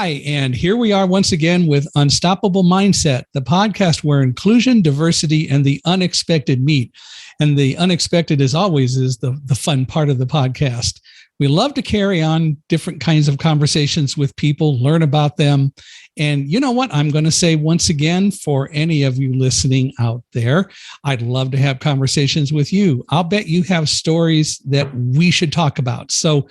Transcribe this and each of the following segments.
Hi, and here we are once again with Unstoppable Mindset, the podcast where inclusion, diversity, and the unexpected meet. And the unexpected, as always, is the fun part of the podcast. We love to carry on different kinds of conversations with people, learn about them. And you know what? I'm going to say once again, for any of you listening out there, I'd love to have conversations with you. I'll bet you have stories that we should talk about. So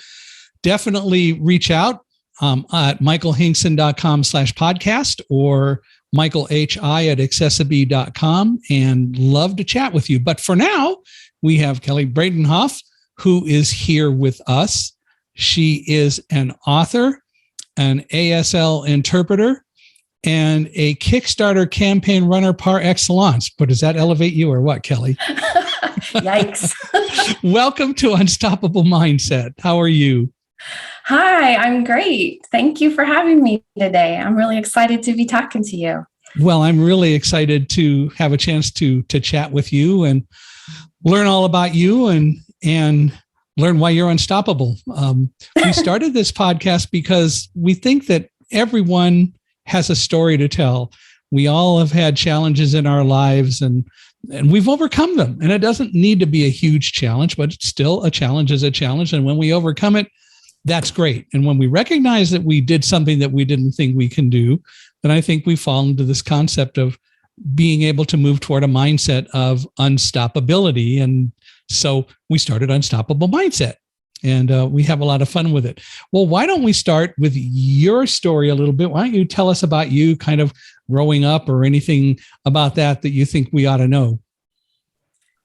definitely reach out at michaelhinkson.com/podcast or michaelhi@accessibe.com, and love to chat with you. But for now, we have Kelly Brakenhoff, who is here with us. She is an author, an ASL interpreter, and a Kickstarter campaign runner par excellence. But does that elevate you or what, Kelly? Yikes. Welcome to Unstoppable Mindset. How are you? Hi, I'm great. Thank you for having me today. I'm really excited to be talking to you. Well, I'm really excited to have a chance to chat with you and learn all about you and learn why you're unstoppable. We started this podcast because we think that everyone has a story to tell. We all have had challenges in our lives and we've overcome them. And it doesn't need to be a huge challenge, but it's still a challenge is a challenge. And when we overcome it, that's great. And when we recognize that we did something that we didn't think we can do, then I think we fall into this concept of being able to move toward a mindset of unstoppability. And so we started Unstoppable Mindset, and we have a lot of fun with it. Well, why don't we start with your story a little bit? Why don't you tell us about you kind of growing up or anything about that you think we ought to know?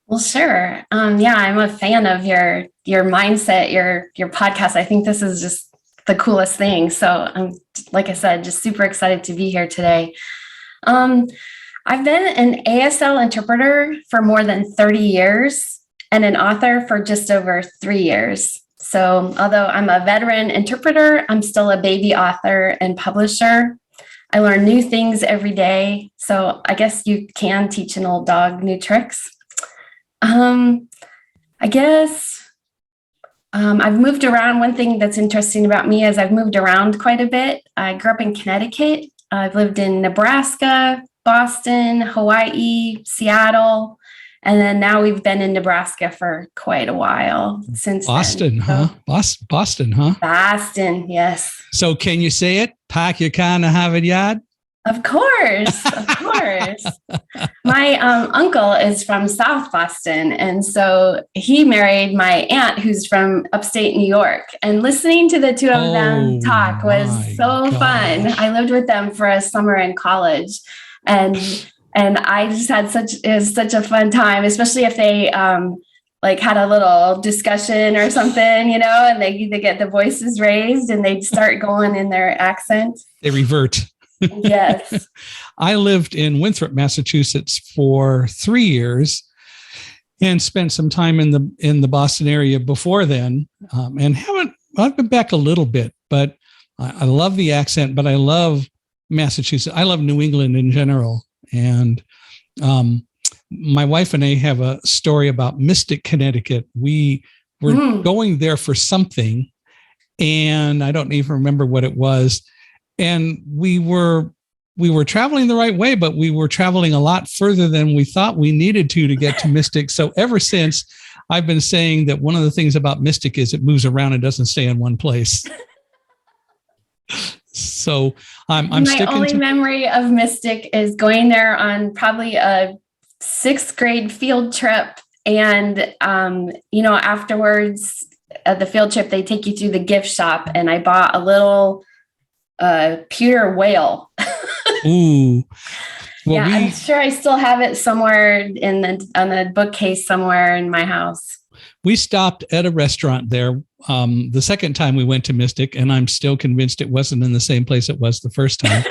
Well, sure. Yeah, I'm a fan of your mindset, your podcast. I think this is just the coolest thing. So I'm, like I said, just super excited to be here today. I've been an ASL interpreter for more than 30 years and an author for just over 3 years. So although I'm a veteran interpreter, I'm still a baby author and publisher. I learn new things every day. So I guess you can teach an old dog new tricks. I guess I've moved around. One thing that's interesting about me is I've moved around quite a bit. I grew up in Connecticut. I've lived in Nebraska, Boston, Hawaii, Seattle, and then now we've been in Nebraska for quite a while since Boston, then. huh? Boston, huh? Boston, yes. So can you say it? Pack your can and have it yard? Of course, of course. My uncle is from South Boston, and so he married my aunt who's from upstate New York. And listening to the two of them talk was so fun. I lived with them for a summer in college, and I just had such a fun time, especially if they had a little discussion or something, and they get the voices raised and they start going in their accent. They revert. Yes. I lived in Winthrop, Massachusetts for 3 years and spent some time in the Boston area before then. I've been back a little bit, but I love the accent, but I love Massachusetts. I love New England in general. And my wife and I have a story about Mystic, Connecticut. We were going there for something, and I don't even remember what it was. And we were traveling the right way, but we were traveling a lot further than we thought we needed to get to Mystic. So ever since, I've been saying that one of the things about Mystic is it moves around and doesn't stay in one place. So I'm sticking to... My only memory of Mystic is going there on probably a 6th grade field trip. And, afterwards at the field trip, they take you through the gift shop, and I bought a little pewter whale. Ooh. Well, yeah, I'm sure I still have it somewhere on the bookcase somewhere in my house. We stopped at a restaurant there the second time we went to Mystic, and I'm still convinced it wasn't in the same place it was the first time.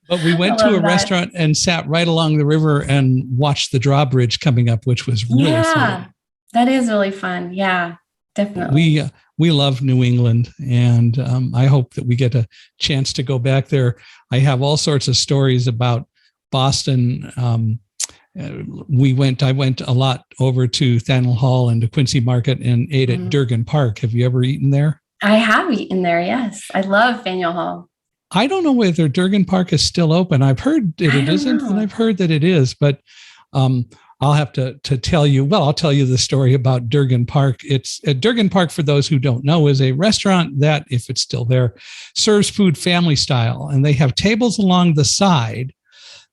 But we went to a restaurant and sat right along the river and watched the drawbridge coming up, which was really fun. That is really fun. Yeah, definitely. We love New England, and I hope that we get a chance to go back there. I have all sorts of stories about Boston. I went a lot over to Thanel Hall and to Quincy Market and ate at Durgan Park. Have you ever eaten there? I have eaten there. Yes. I love Faneuil Hall. I don't know whether Durgan Park is still open. I've heard that it isn't, and I've heard that it is, but I'll have to tell you. Well, I'll tell you the story about Durgan Park. It's Durgan Park, for those who don't know, is a restaurant that, if it's still there, serves food family style, and they have tables along the side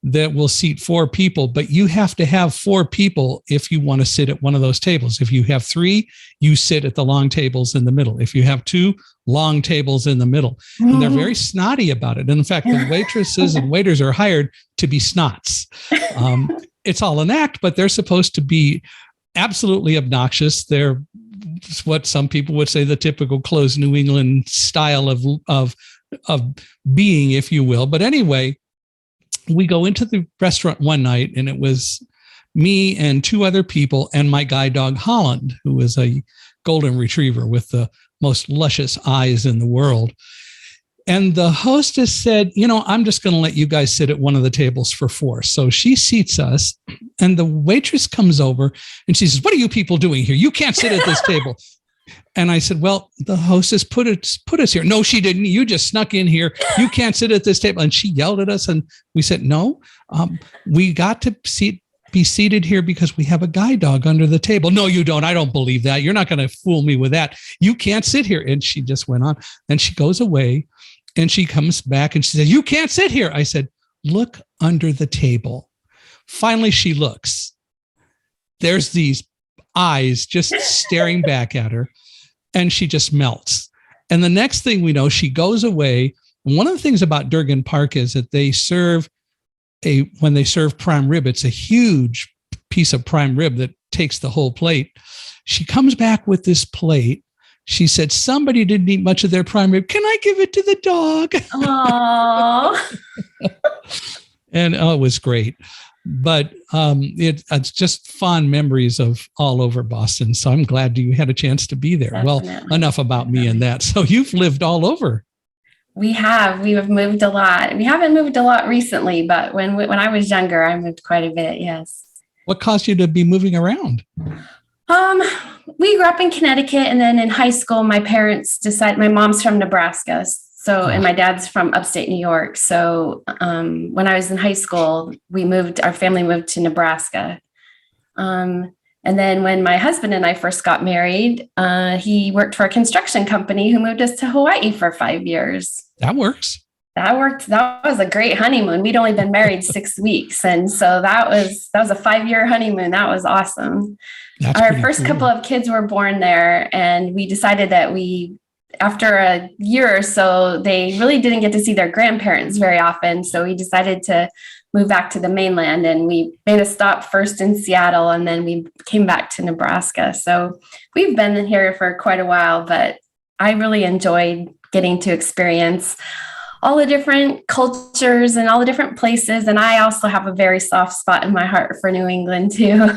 that will seat 4 people, but you have to have 4 people if you want to sit at one of those tables. If you have 3, you sit at the long tables in the middle. If you have 2, long tables in the middle. And they're very snotty about it. And in fact, the waitresses and waiters are hired to be snots. It's all an act, but they're supposed to be absolutely obnoxious. They're what some people would say the typical closed New England style of being, if you will. But anyway, we go into the restaurant one night, and it was me and 2 other people and my guide dog, Holland, who is a golden retriever with the most luscious eyes in the world. And the hostess said, I'm just going to let you guys sit at one of the tables for 4. So she seats us, and the waitress comes over and she says, "What are you people doing here? You can't sit at this table." And I said, "Well, the hostess put us here." "No, she didn't. You just snuck in here. You can't sit at this table." And she yelled at us, and we said, "No, we got to be seated here because we have a guide dog under the table." "No, you don't. I don't believe that. You're not going to fool me with that. You can't sit here." And she just went on. Then she goes away, and she comes back and she says, "You can't sit here." I said, "Look under the table." Finally, she looks. There's these eyes just staring back at her, and she just melts. And the next thing we know, she goes away. And one of the things about Durgan Park is that when they serve prime rib, it's a huge piece of prime rib that takes the whole plate. She comes back with this plate. She said, "Somebody didn't eat much of their prime rib. Can I give it to the dog?" Aww. And it was great. But it's just fond memories of all over Boston. So I'm glad you had a chance to be there. Definitely. Well, enough about me and that. So you've lived all over. We have moved a lot. We haven't moved a lot recently, but when I was younger, I moved quite a bit. Yes. What caused you to be moving around? We grew up in Connecticut, and then in high school, my parents decided. My mom's from Nebraska, and my dad's from upstate New York. So when I was in high school, our family moved to Nebraska. And then when my husband and I first got married, he worked for a construction company who moved us to Hawaii for 5 years. That works. That worked. That was a great honeymoon. We'd only been married 6 weeks. And so that was a 5-year honeymoon. That was awesome. Our first couple of kids were born there, and we decided that after a year or so, they really didn't get to see their grandparents very often. So we decided to move back to the mainland, and we made a stop first in Seattle, and then we came back to Nebraska. So we've been here for quite a while, but I really enjoyed getting to experience all the different cultures and all the different places. And I also have a very soft spot in my heart for New England too.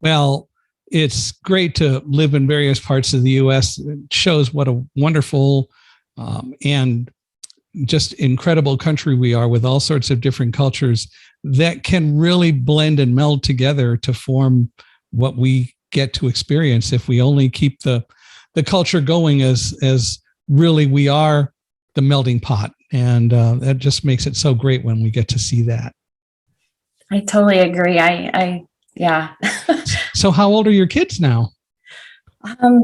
Well, it's great to live in various parts of the U.S. It shows what a wonderful and just incredible country we are, with all sorts of different cultures that can really blend and meld together to form what we get to experience if we only keep the culture going as really we are the melting pot. And that just makes it so great when we get to see that. I totally agree. Yeah. So how old are your kids now?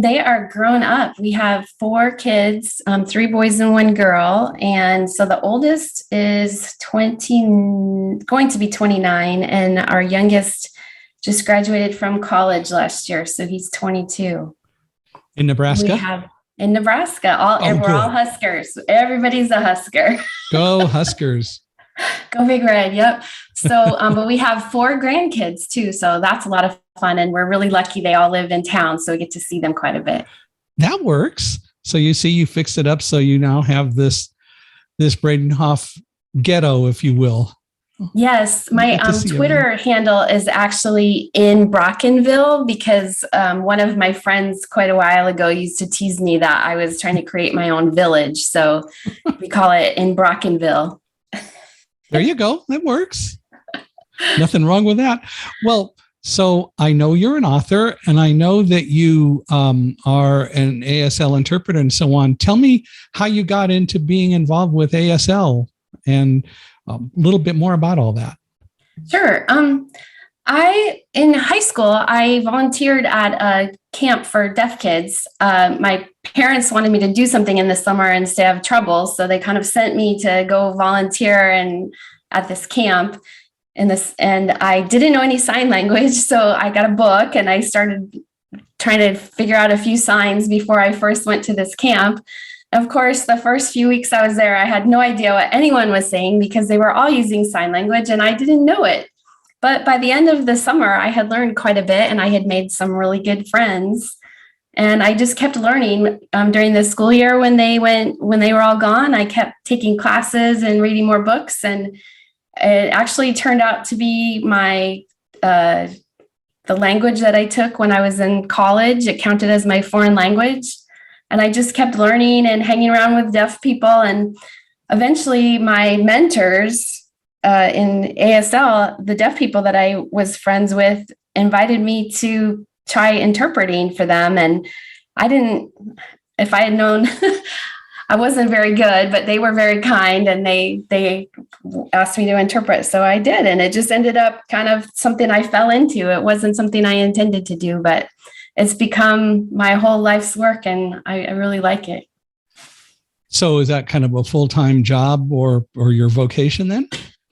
They are grown up. We have 4 kids, 3 boys and 1 girl. And so the oldest is going to be 29. And our youngest just graduated from college last year. So he's 22. In Nebraska? In Nebraska. We're all Huskers. Everybody's a Husker. Go Huskers. Go Big Red. Yep. So, but we have 4 grandkids too. So that's a lot of fun. And we're really lucky they all live in town. So we get to see them quite a bit. That works. So you fixed it up. So you now have this Bradenhoff ghetto, if you will. Yes. My Twitter handle is actually in Brockenville, because one of my friends quite a while ago used to tease me that I was trying to create my own village. So we call it in Brockenville. There you go. That works. Nothing wrong with that. Well, So I know you're an author, and I know that you are an ASL interpreter and so on. Tell me how you got into being involved with ASL and a little bit more about all that. Sure. In high school, I volunteered at a camp for deaf kids. My parents wanted me to do something in the summer and stay out of trouble, so they kind of sent me to go volunteer at this camp. And I didn't know any sign language, so I got a book and I started trying to figure out a few signs before I first went to this camp. Of course, the first few weeks I was there, I had no idea what anyone was saying because they were all using sign language and I didn't know it. But by the end of the summer, I had learned quite a bit and I had made some really good friends. And I just kept learning during the school year when they were all gone. I kept taking classes and reading more books, and it actually turned out to be the language that I took when I was in college. It counted as my foreign language. And I just kept learning and hanging around with deaf people. And eventually my mentors in ASL, the deaf people that I was friends with, invited me to try interpreting for them. And if I had known, I wasn't very good, but they were very kind and they asked me to interpret. So I did. And it just ended up kind of something I fell into. It wasn't something I intended to do, but it's become my whole life's work and I really like it. So is that kind of a full-time job or your vocation then?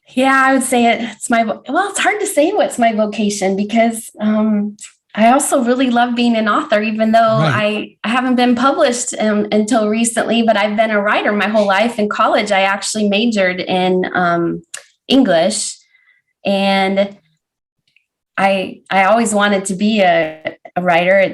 Yeah, I would say it's it's hard to say what's my vocation because I also really love being an author, even though I haven't been published until recently, but I've been a writer my whole life. In college, I actually majored in English, and I always wanted to be a writer.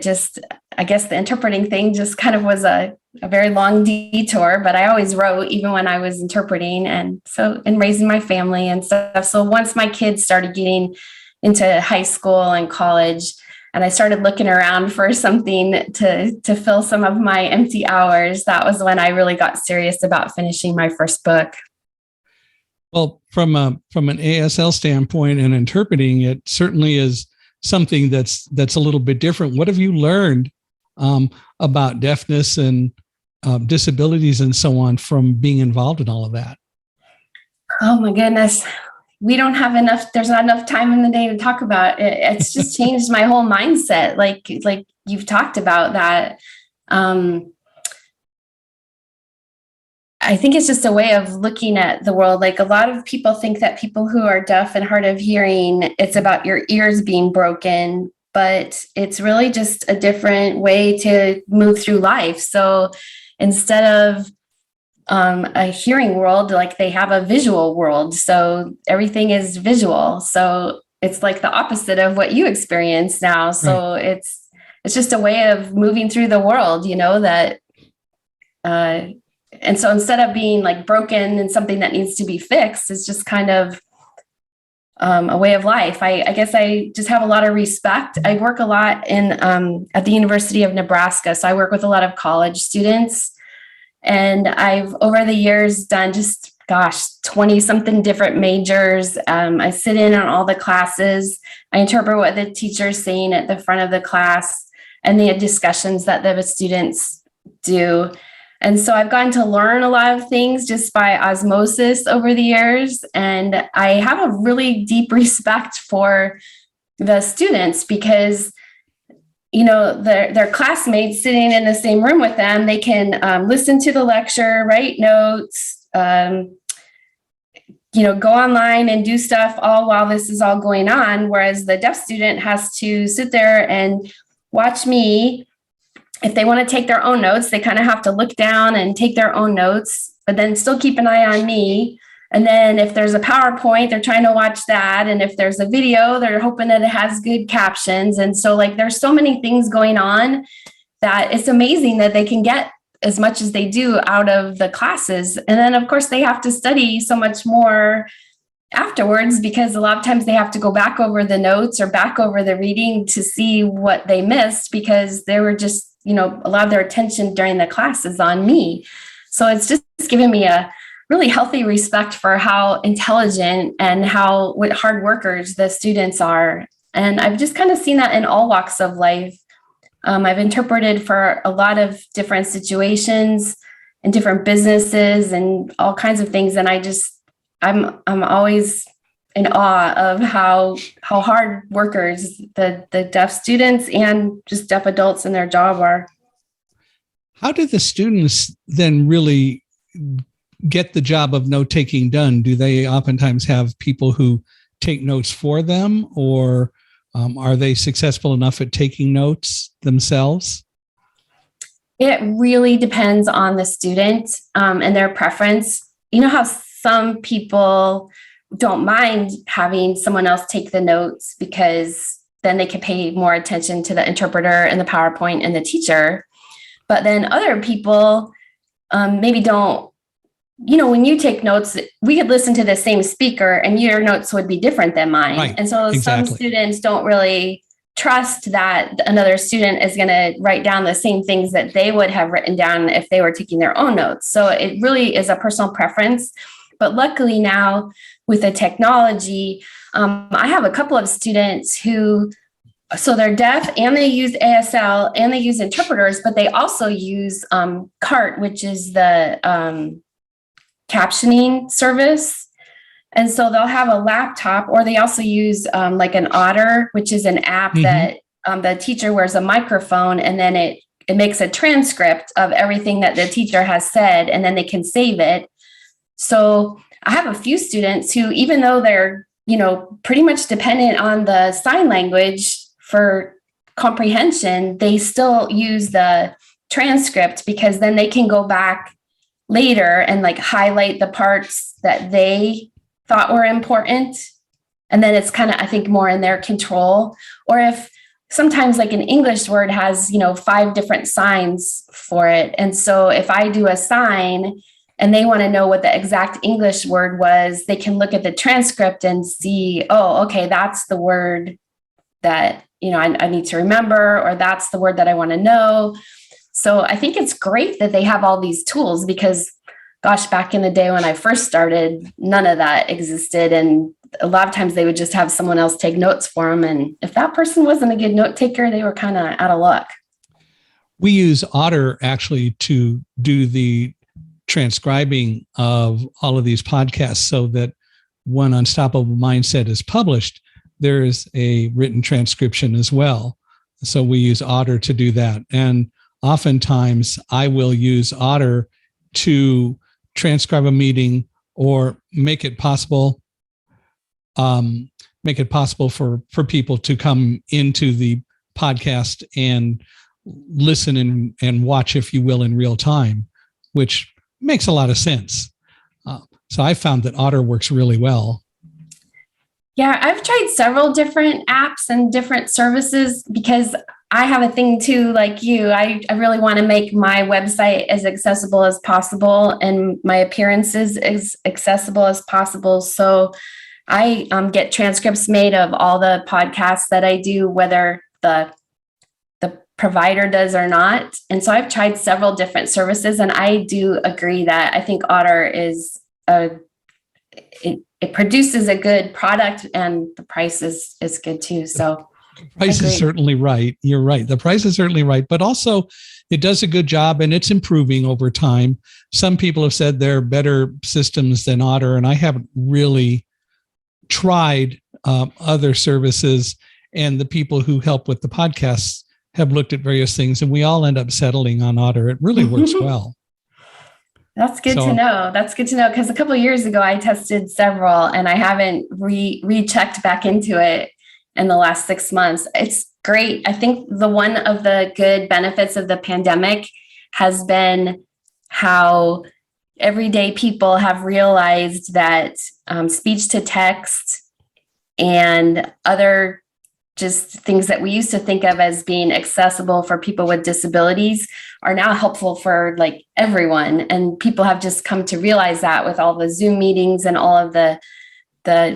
I guess the interpreting thing just kind of was a very long detour, but I always wrote even when I was interpreting and raising my family and stuff. So once my kids started getting into high school and college, and I started looking around for something to fill some of my empty hours, that was when I really got serious about finishing my first book. Well, from an ASL standpoint and interpreting, it certainly is something that's a little bit different. What have you learned about deafness and disabilities and so on from being involved in all of that? Oh my goodness. There's not enough time in the day to talk about it. It's just changed my whole mindset. Like you've talked about that. I think it's just a way of looking at the world. Like a lot of people think that people who are deaf and hard of hearing, it's about your ears being broken, but it's really just a different way to move through life. So instead of a hearing world, like they have a visual world. So everything is visual. So it's like the opposite of what you experience now. So it's just a way of moving through the world, that, and so instead of being like broken and something that needs to be fixed, it's just kind of a way of life. I guess I just have a lot of respect. I work a lot at the University of Nebraska. So I work with a lot of college students. And I've, over the years, done 20 something different majors. I sit in on all the classes. I interpret what the teacher's saying at the front of the class and the discussions that the students do. And so I've gotten to learn a lot of things just by osmosis over the years. And I have a really deep respect for the students because their classmates sitting in the same room with them, they can listen to the lecture, write notes, go online and do stuff all while this is all going on. Whereas the deaf student has to sit there and watch me. If they want to take their own notes, they kind of have to look down and take their own notes, but then still keep an eye on me. And then if there's a PowerPoint, they're trying to watch that. And if there's a video, they're hoping that it has good captions. And so there's so many things going on that it's amazing that they can get as much as they do out of the classes. And then of course they have to study so much more afterwards because a lot of times they have to go back over the notes or back over the reading to see what they missed because they were just, a lot of their attention during the class is on me. So it's just given me a really healthy respect for how intelligent and what hard workers the students are And I've just kind of seen that in all walks of life. I've interpreted for a lot of different situations and different businesses and all kinds of things. And I'm always in awe of how hard workers the deaf students and just deaf adults in their job are. How do the students then really get the job of note taking done? Do they oftentimes have people who take notes for them, or are they successful enough at taking notes themselves? It really depends on the student and their preference. You know how some people don't mind having someone else take the notes because then they can pay more attention to the interpreter and the PowerPoint and the teacher. But then other people maybe don't, when you take notes, we could listen to the same speaker and your notes would be different than mine. Right, and so exactly. Some students don't really trust that another student is going to write down the same things that they would have written down if they were taking their own notes. So it really is a personal preference. But luckily now with the technology, I have a couple of students who, so they're deaf and they use ASL and they use interpreters, but they also use CART, which is the captioning service. And so they'll have a laptop, or they also use like an Otter, which is an app that the teacher wears a microphone, and then it makes a transcript of everything that the teacher has said, and then they can save it. So I have a few students who, even though they're, pretty much dependent on the sign language for comprehension, they still use the transcript because then they can go back later and like highlight the parts that they thought were important. And then it's kind of, I think, more in their control. Or if sometimes like an English word has, 5 different signs for it. And so if I do a sign and they want to know what the exact English word was, they can look at the transcript and see, oh, okay, that's the word that, I need to remember, or that's the word that I want to know. So I think it's great that they have all these tools because, gosh, back in the day when I first started, none of that existed. And a lot of times they would just have someone else take notes for them. And if that person wasn't a good note taker, they were kind of out of luck. We use Otter actually to do the transcribing of all of these podcasts so that when Unstoppable Mindset is published, there is a written transcription as well. So we use Otter to do that. And oftentimes I will use Otter to transcribe a meeting or make it possible for people to come into the podcast and listen and watch, if you will, in real time, which makes a lot of sense. So I found that Otter works really well. Yeah, I've tried several different apps and different services because I have a thing too, like you. I really want to make my website as accessible as possible and my appearances as accessible as possible. So I get transcripts made of all the podcasts that I do, whether the provider does or not. And so I've tried several different services, and I do agree that I think Otter is it produces a good product, and the price is good too. So the price is certainly right. You're right. The price is certainly right, but also it does a good job and it's improving over time. Some people have said there are better systems than Otter, and I haven't really tried other services, and the people who help with the podcasts have looked at various things, and we all end up settling on Otter. It really works well. That's good to know. That's good to know, because a couple of years ago I tested several and I haven't rechecked back into it in the last 6 months. It's great. I think one of the good benefits of the pandemic has been how everyday people have realized that speech to text and other just things that we used to think of as being accessible for people with disabilities are now helpful for like everyone. And people have just come to realize that with all the Zoom meetings and all of the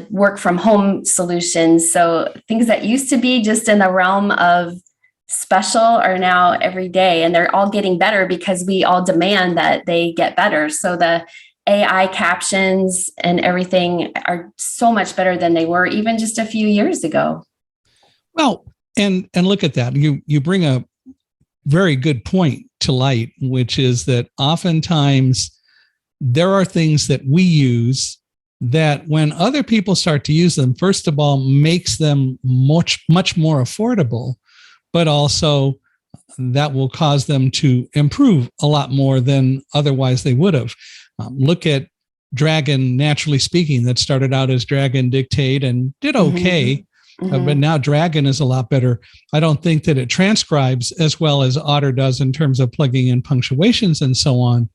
work from home solutions. So things that used to be just in the realm of special are now every day, and they're all getting better because we all demand that they get better. So the AI captions and everything are so much better than they were even just a few years ago. Well, and look at that. You bring a very good point to light, which is that oftentimes there are things that we use that when other people start to use them, first of all, makes them much more affordable, but also that will cause them to improve a lot more than otherwise they would have. Look at Dragon Naturally Speaking, that started out as Dragon Dictate and did okay, but now Dragon is a lot better. I don't think that it transcribes as well as Otter does in terms of plugging in punctuations and so on.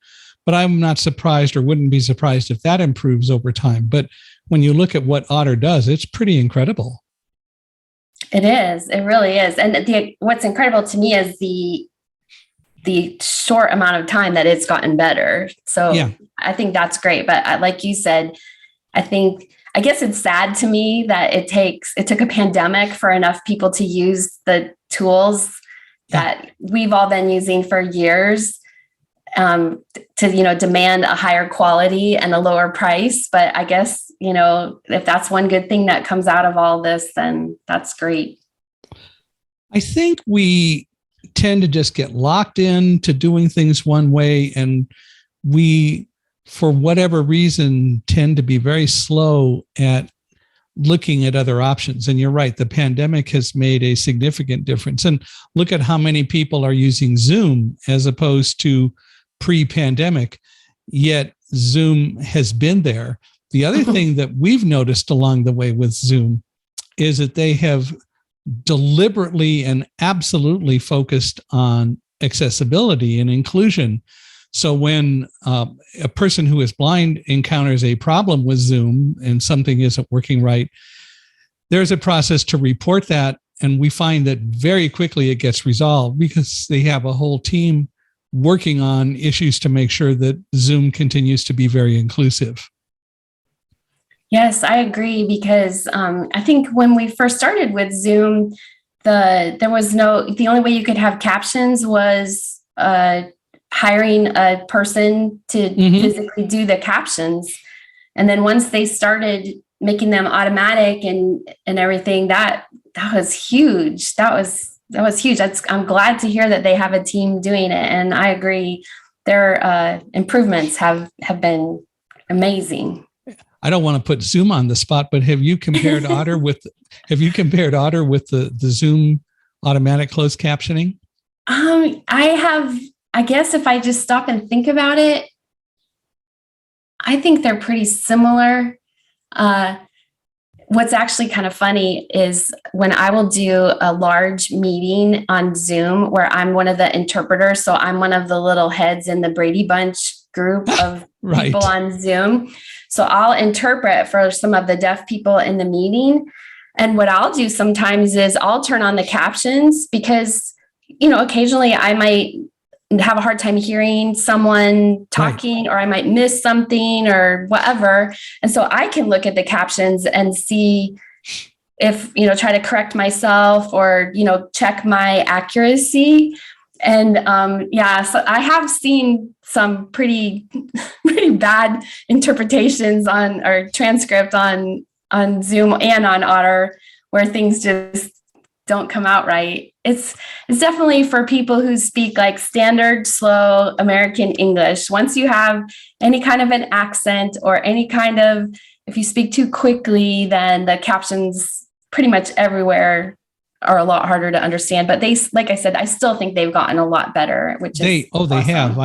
But I'm not surprised, or wouldn't be surprised if that improves over time. But when you look at what Otter does, it's pretty incredible. It is. It really is. And what's incredible to me is the short amount of time that it's gotten better. So yeah. I think that's great. But like you said, I guess it's sad to me that it took a pandemic for enough people to use the tools that we've all been using for years to, demand a higher quality and a lower price. But I guess, if that's one good thing that comes out of all this, then that's great. I think we tend to just get locked into doing things one way, and we, for whatever reason, tend to be very slow at looking at other options. And you're right, the pandemic has made a significant difference. And look at how many people are using Zoom as opposed to pre-pandemic, yet Zoom has been there. The other thing that we've noticed along the way with Zoom is that they have deliberately and absolutely focused on accessibility and inclusion. So when a person who is blind encounters a problem with Zoom and something isn't working right, there's a process to report that. And we find that very quickly it gets resolved because they have a whole team working on issues to make sure that Zoom continues to be very inclusive. Yes, I agree, because I think when we first started with Zoom, the only way you could have captions was hiring a person to physically do the captions. And then once they started making them automatic and everything, that was huge. That was huge. I'm glad to hear that they have a team doing it. And I agree, their improvements have been amazing. I don't want to put Zoom on the spot, but have you compared Otter with the Zoom automatic closed captioning? I have. I guess if I just stop and think about it, I think they're pretty similar. What's actually kind of funny is when I will do a large meeting on Zoom where I'm one of the interpreters. So I'm one of the little heads in the Brady Bunch group of right. people on Zoom. So I'll interpret for some of the deaf people in the meeting. And what I'll do sometimes is I'll turn on the captions because, occasionally I might have a hard time hearing someone talking, right, or I might miss something or whatever. And so I can look at the captions and see if, try to correct myself or, check my accuracy. And so I have seen some pretty bad interpretations or transcript on Zoom and on Otter where things just don't come out right. It's definitely for people who speak like standard, slow American English. Once you have any kind of an accent or if you speak too quickly, then the captions pretty much everywhere are a lot harder to understand. But like I said, I still think they've gotten a lot better, which is awesome. They have.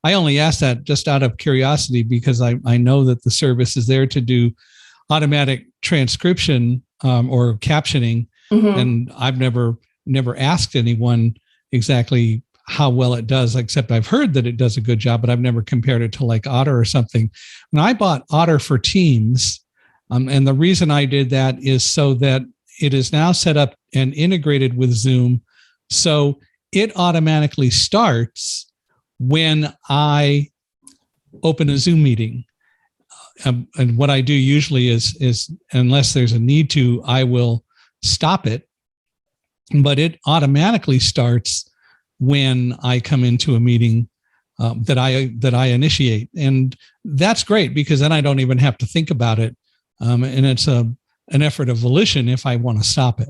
I only asked that just out of curiosity because I know that the service is there to do automatic transcription or captioning. And I've never asked anyone exactly how well it does, except I've heard that it does a good job, but I've never compared it to like Otter or something. When I bought Otter for Teams, and the reason I did that is so that it is now set up and integrated with Zoom. So it automatically starts when I open a Zoom meeting. And what I do usually is unless there's a need to, I will stop it, but it automatically starts when I come into a meeting that I initiate. And that's great because then I don't even have to think about it. And it's an effort of volition if I want to stop it.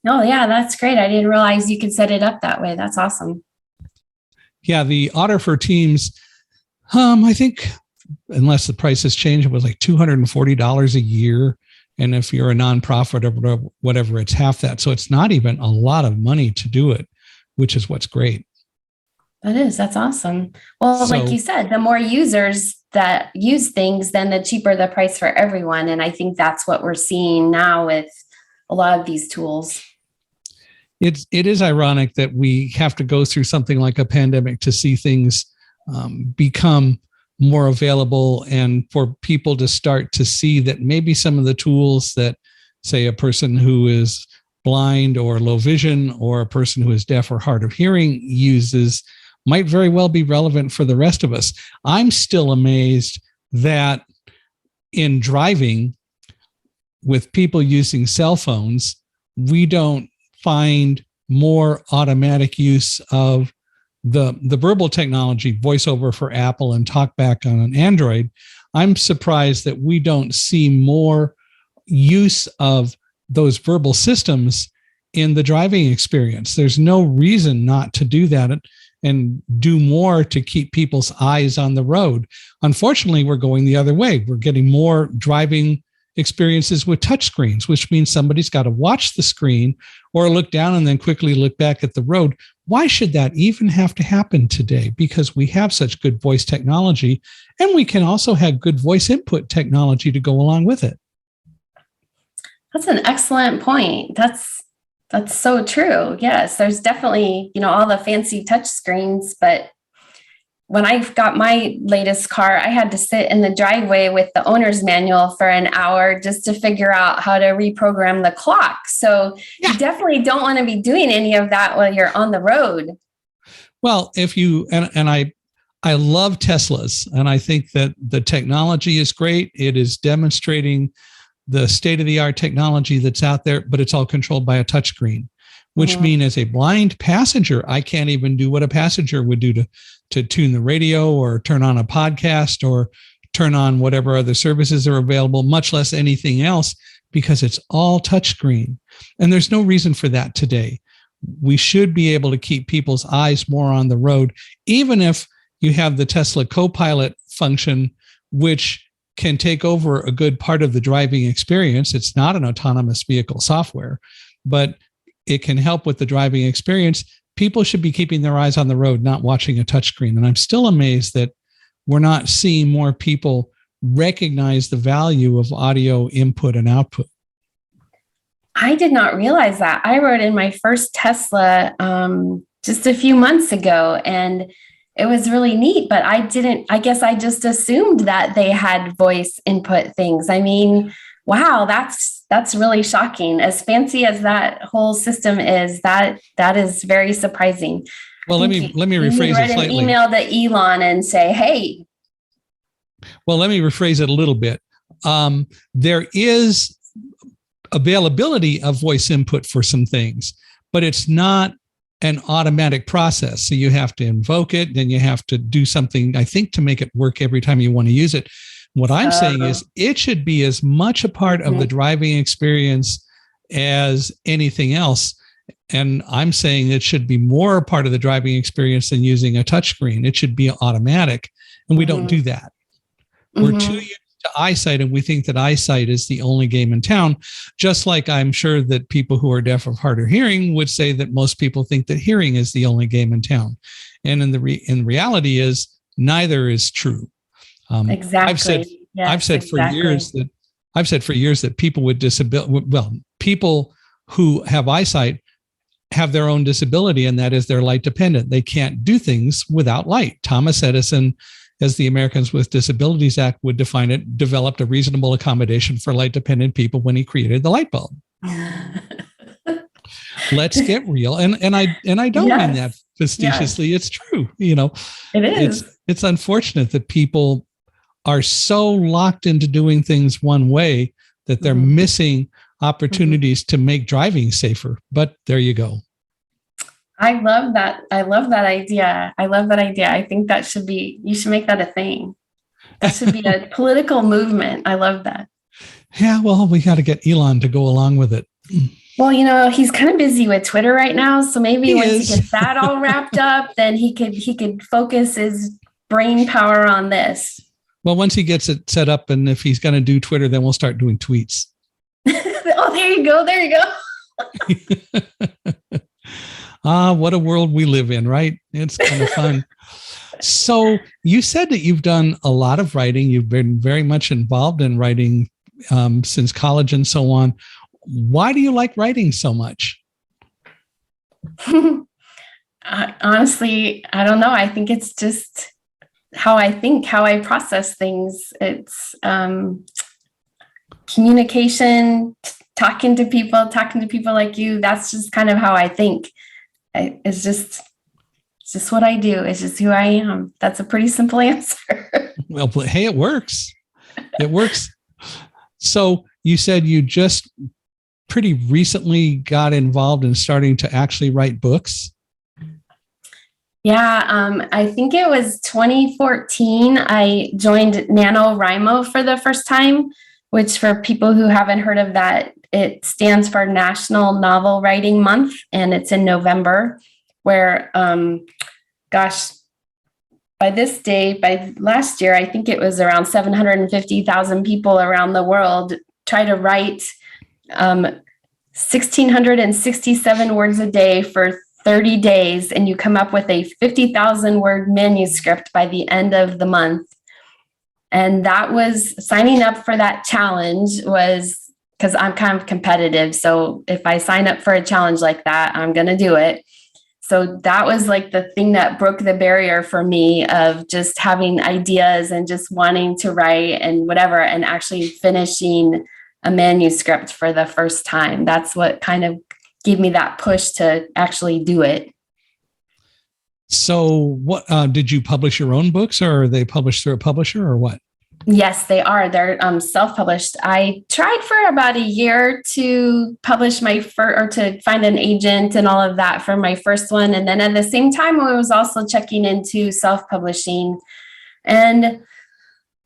Oh, yeah, that's great. I didn't realize you could set it up that way. That's awesome. Yeah, the Otter for Teams, I think, unless the price has changed, it was like $240 a year. And if you're a nonprofit or whatever, it's half that. So it's not even a lot of money to do it, which is what's great. That's awesome. Well, like you said, the more users that use things, then the cheaper the price for everyone. And I think that's what we're seeing now with a lot of these tools. It is ironic that we have to go through something like a pandemic to see things become more available, and for people to start to see that maybe some of the tools that, say, a person who is blind or low vision or a person who is deaf or hard of hearing uses might very well be relevant for the rest of us. I'm still amazed that in driving, with people using cell phones, we don't find more automatic use of the verbal technology, voiceover for Apple and TalkBack on an Android. I'm surprised that we don't see more use of those verbal systems in the driving experience. There's no reason not to do that and do more to keep people's eyes on the road. Unfortunately, we're going the other way. We're getting more driving experiences with touchscreens, which means somebody's got to watch the screen or look down and then quickly look back at the road. Why should that even have to happen today? Because we have such good voice technology, and we can also have good voice input technology to go along with it. That's an excellent point. That's so true. Yes, there's definitely, all the fancy touch screens, but when I got my latest car, I had to sit in the driveway with the owner's manual for an hour just to figure out how to reprogram the clock. So You definitely don't want to be doing any of that while you're on the road. Well, if you, and I love Teslas, and I think that the technology is great. It is demonstrating the state-of-the-art technology that's out there, but it's all controlled by a touchscreen, which means as a blind passenger, I can't even do what a passenger would do to tune the radio or turn on a podcast or turn on whatever other services are available, much less anything else, because it's all touchscreen. And there's no reason for that today. We should be able to keep people's eyes more on the road, even if you have the Tesla Copilot function, which can take over a good part of the driving experience. It's not an autonomous vehicle software, but it can help with the driving experience. People should be keeping their eyes on the road, not watching a touchscreen. And I'm still amazed that we're not seeing more people recognize the value of audio input and output. I did not realize that. I rode in my first Tesla just a few months ago, and it was really neat, but I guess I just assumed that they had voice input things. I mean, wow, that's really shocking. As fancy as that whole system is, that is very surprising. Well, let me rephrase it slightly. Write an email to Elon and say, hey. Well, let me rephrase it a little bit. There is availability of voice input for some things, but it's not an automatic process. So you have to invoke it, then you have to do something, I think, to make it work every time you want to use it. What I'm saying is it should be as much a part of the driving experience as anything else. And I'm saying it should be more a part of the driving experience than using a touchscreen. It should be automatic. And we don't do that. We're too used to eyesight, and we think that eyesight is the only game in town. Just like I'm sure that people who are deaf or hard of hearing would say that most people think that hearing is the only game in town. And in reality is neither is true. Exactly. I've said for years that people with people who have eyesight have their own disability, and that is they're light dependent. They can't do things without light. Thomas Edison, as the Americans with Disabilities Act would define it, developed a reasonable accommodation for light dependent people when he created the light bulb. Let's get real. And I don't mean that facetiously. It's true. It is. It's unfortunate that people are so locked into doing things one way that they're missing opportunities to make driving safer. But there you go. I love that. I love that idea. I think you should make that a thing. That should be a political movement. I love that. Yeah, well, we got to get Elon to go along with it. Well, he's kind of busy with Twitter right now, so maybe He once is. he gets that all wrapped up, then he could focus his brain power on this. Well, once he gets it set up, and if he's going to do Twitter, then we'll start doing tweets. Oh, there you go. There you go. What a world we live in, right? It's kind of fun. So you said that you've done a lot of writing. You've been very much involved in writing since college and so on. Why do you like writing so much? Honestly, I don't know. I think it's just how I think, how I process things. It's communication, talking to people like you. That's just kind of how I think. It's just what I do. It's just who I am. That's a pretty simple answer. Well, hey, it works. It works. So you said you just pretty recently got involved in starting to actually write books. Yeah, I think it was 2014. I joined Nanowrimo for the first time, which for people who haven't heard of that, it stands for National Novel Writing Month, and it's in November, where, by last year, I think it was around 750,000 people around the world try to write 1,667 words a day for 30 days, and you come up with a 50,000 word manuscript by the end of the month. And that was signing up for that challenge was because I'm kind of competitive. So if I sign up for a challenge like that, I'm going to do it. So that was like the thing that broke the barrier for me of just having ideas and just wanting to write and whatever, and actually finishing a manuscript for the first time. That's what kind of gave me that push to actually do it. So what, did you publish your own books, or are they published through a publisher, or what? Yes, they are. They're self-published. I tried for about a year to publish or to find an agent and all of that for my first one. And then at the same time, I was also checking into self-publishing. And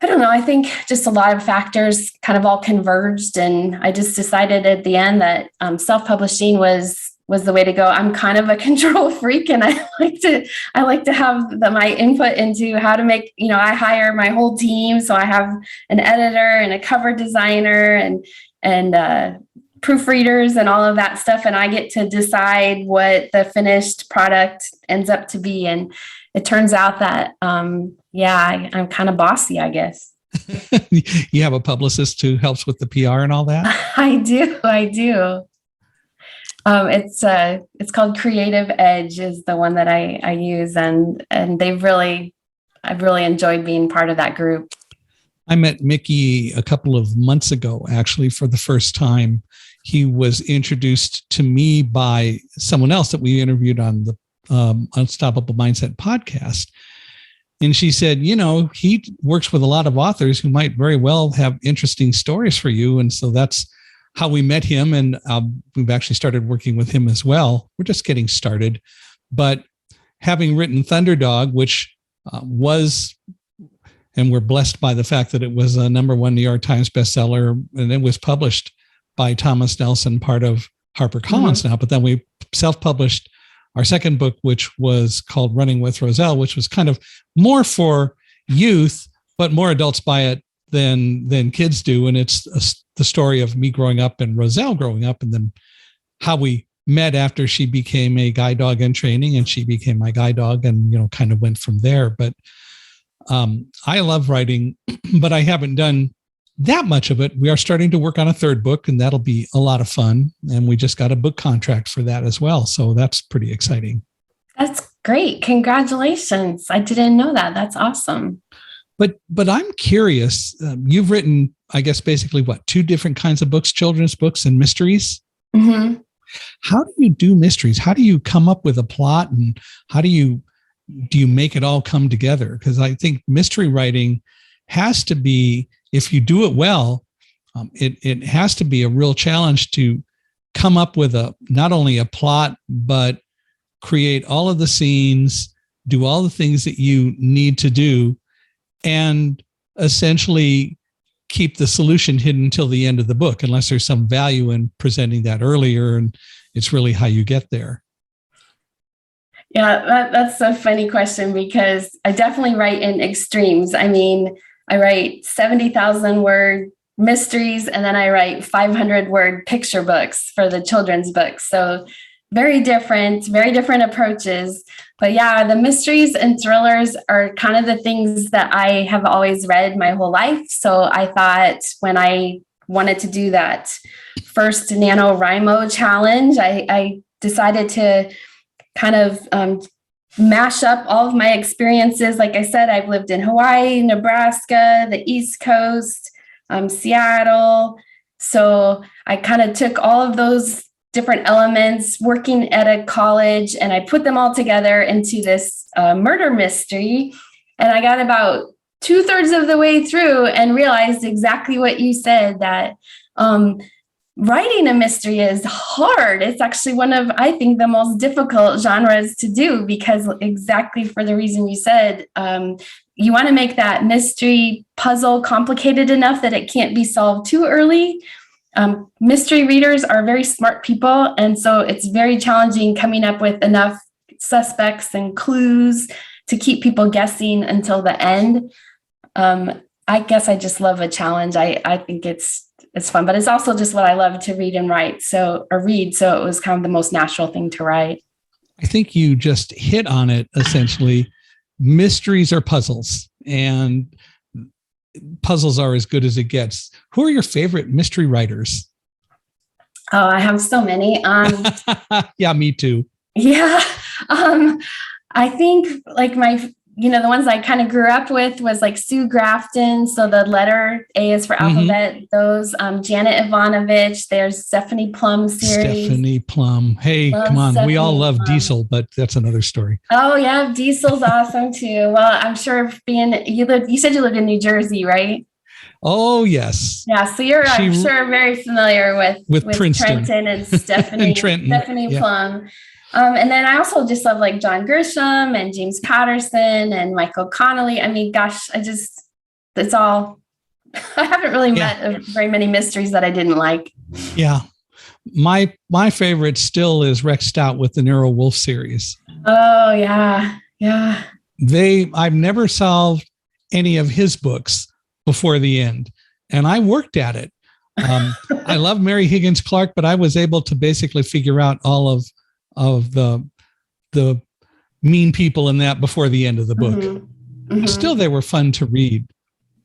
I don't know, I think just a lot of factors kind of all converged. And I just decided at the end that self-publishing was the way to go. I'm kind of a control freak, and I like to have my input into how to make, I hire my whole team. So I have an editor and a cover designer and proofreaders and all of that stuff. And I get to decide what the finished product ends up to be. And it turns out that, I'm kind of bossy, I guess. You have a publicist who helps with the PR and all that? I do. It's called Creative Edge is the one that I use, and I've really enjoyed being part of that group. I met Mickey a couple of months ago, actually, for the first time. He was introduced to me by someone else that we interviewed on the Unstoppable Mindset podcast. And she said, he works with a lot of authors who might very well have interesting stories for you. And so that's how we met him. And we've actually started working with him as well. We're just getting started. But having written Thunderdog, which was, and we're blessed by the fact that it was a #1 New York Times bestseller, and it was published by Thomas Nelson, part of HarperCollins now. But then we self-published our second book, which was called Running with Roselle, which was kind of more for youth, but more adults buy it than kids do. And it's the story of me growing up and Roselle growing up, and then how we met after she became a guide dog in training, and she became my guide dog, and, kind of went from there. But I love writing, but I haven't done that much of it. We are starting to work on a third book, and that'll be a lot of fun. And we just got a book contract for that as well. So that's pretty exciting. That's great. Congratulations. I didn't know that. That's awesome. But I'm curious, you've written, I guess, basically what, 2 different kinds of books, children's books and mysteries? Mm-hmm. How do you do mysteries? How do you come up with a plot, and how do you make it all come together? Because I think mystery writing has to be, if you do it well, it has to be a real challenge to come up with not only a plot, but create all of the scenes, do all the things that you need to do, and essentially keep the solution hidden until the end of the book, unless there's some value in presenting that earlier. And it's really how you get there. Yeah, that's a funny question because I definitely write in extremes. I mean, I write 70,000 word mysteries, and then I write 500 word picture books for the children's books. So very different approaches. But yeah, the mysteries and thrillers are kind of the things that I have always read my whole life. So I thought when I wanted to do that first Nanowrimo challenge, I decided to kind of mash up all of my experiences. Like I said, I've lived in Hawaii, Nebraska, the East Coast, Seattle. So I kind of took all of those different elements working at a college, and I put them all together into this murder mystery. And I got about 2/3 of the way through and realized exactly what you said, that writing a mystery is hard. It's actually one of, I think, the most difficult genres to do, because exactly for the reason you said, you want to make that mystery puzzle complicated enough that it can't be solved too early. Mystery readers are very smart people, and so it's very challenging coming up with enough suspects and clues to keep people guessing until the end. I guess I just love a challenge. I think it's fun, but it's also just what I love to read and write. So it was kind of the most natural thing to write. I think you just hit on it, essentially. Mysteries are puzzles, and puzzles are as good as it gets. Who are your favorite mystery writers? Oh, I have so many. Yeah, me too. Yeah. I think like the ones I kind of grew up with was like Sue Grafton. So the letter A is for alphabet. Those Janet Ivanovich. There's Stephanie Plum series. Stephanie Plum. Hey, come on. We all love Diesel, but that's another story. Oh yeah, Diesel's awesome too. Well, I'm sure you said you lived in New Jersey, right? Oh yes. Yeah. So I'm sure very familiar with Princeton. Trenton and Stephanie. And Trenton. Stephanie Plum. And then I also just love like John Grisham and James Patterson and Michael Connolly. I mean, gosh, it's all, I haven't really met very many mysteries that I didn't like. Yeah. My favorite still is Rex Stout with the Nero Wolfe series. Oh yeah. Yeah. I've never solved any of his books before the end, and I worked at it. I love Mary Higgins Clark, but I was able to basically figure out all of the mean people in that before the end of the book. Mm-hmm. Still, they were fun to read.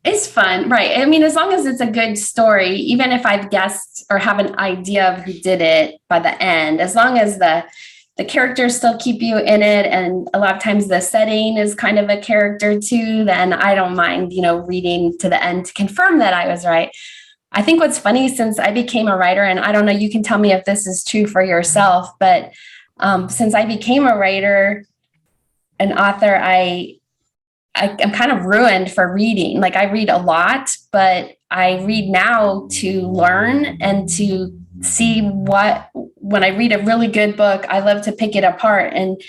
It's fun, right? I mean, as long as it's a good story, even if I've guessed or have an idea of who did it by the end, as long as the characters still keep you in it, and a lot of times the setting is kind of a character too, then I don't mind, reading to the end to confirm that I was right. I think what's funny, since I became a writer, and I don't know, you can tell me if this is true for yourself, but since I became a writer, an author, I'm kind of ruined for reading. Like I read a lot, but I read now to learn and to see when I read a really good book, I love to pick it apart and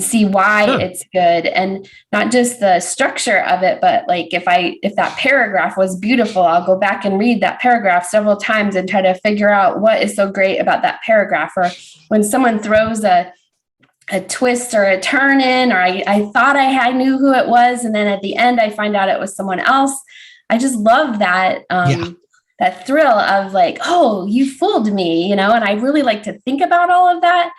see why it's good, and not just the structure of it, but like if that paragraph was beautiful, I'll go back and read that paragraph several times and try to figure out what is so great about that paragraph. Or when someone throws a twist or a turn in, or I thought I knew who it was, and then at the end I find out it was someone else. I just love that that thrill of like, oh, you fooled me, and I really like to think about all of that.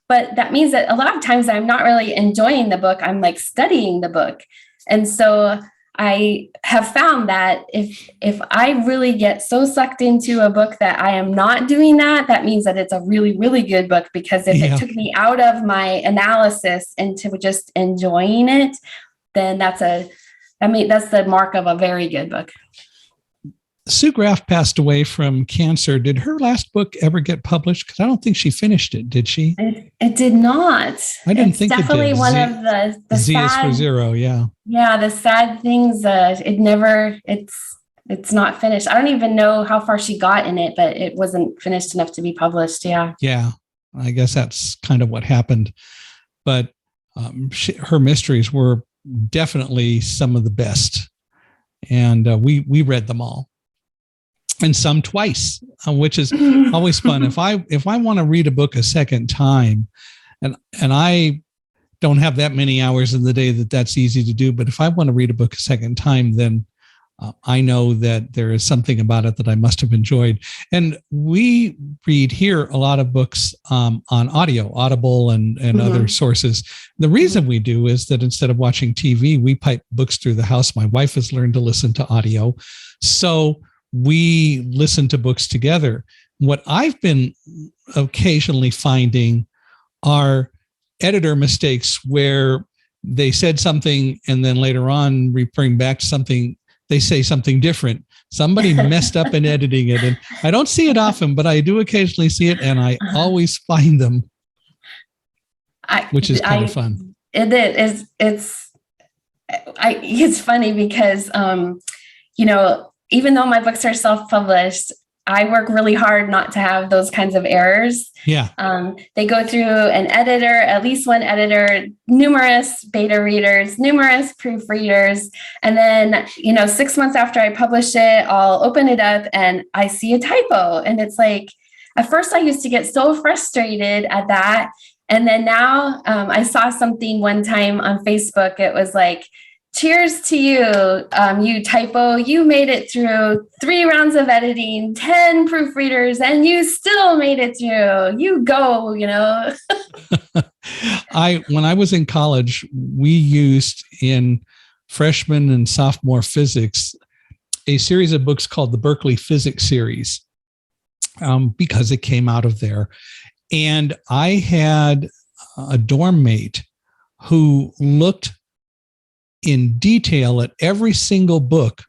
But that means that a lot of times I'm not really enjoying the book. I'm like studying the book. And so I have found that if I really get so sucked into a book that I am not doing that, that means that it's a really, really good book, because if it took me out of my analysis into just enjoying it, then that's the mark of a very good book. Sue Graff passed away from cancer. Did her last book ever get published? Because I don't think she finished it. Did she? It did not. I didn't think it did. Definitely one of the Z sad, is for zero. Yeah. Yeah. The sad things. It's not finished. I don't even know how far she got in it, but it wasn't finished enough to be published. Yeah. Yeah. I guess that's kind of what happened. But her mysteries were definitely some of the best. and we read them all, and some twice, which is always fun. If I want to read a book a second time, and I don't have that many hours in the day that's easy to do, but if I want to read a book a second time, then I know that there is something about it that I must have enjoyed. And we read here a lot of books on audio, Audible and other sources. The reason we do is that instead of watching TV, we pipe books through the house. My wife has learned to listen to audio, so we listen to books together. What I've been occasionally finding are editor mistakes where they said something and then later on referring back to something, they say something different. Somebody messed up in editing it. And I don't see it often, but I do occasionally see it, and I always find them, which is kind of fun. It's funny because, even though my books are self-published, I work really hard not to have those kinds of errors. Yeah. They go through an editor, at least one editor, numerous beta readers, numerous proofreaders. And then, 6 months after I publish it, I'll open it up and I see a typo. And it's like, at first I used to get so frustrated at that. And then now I saw something one time on Facebook. It was like, cheers to you, you typo. You made it through 3 rounds of editing, 10 proofreaders, and you still made it through. You go, When I was in college, we used in freshman and sophomore physics a series of books called the Berkeley Physics Series, because it came out of there. And I had a dorm mate who looked in detail at every single book,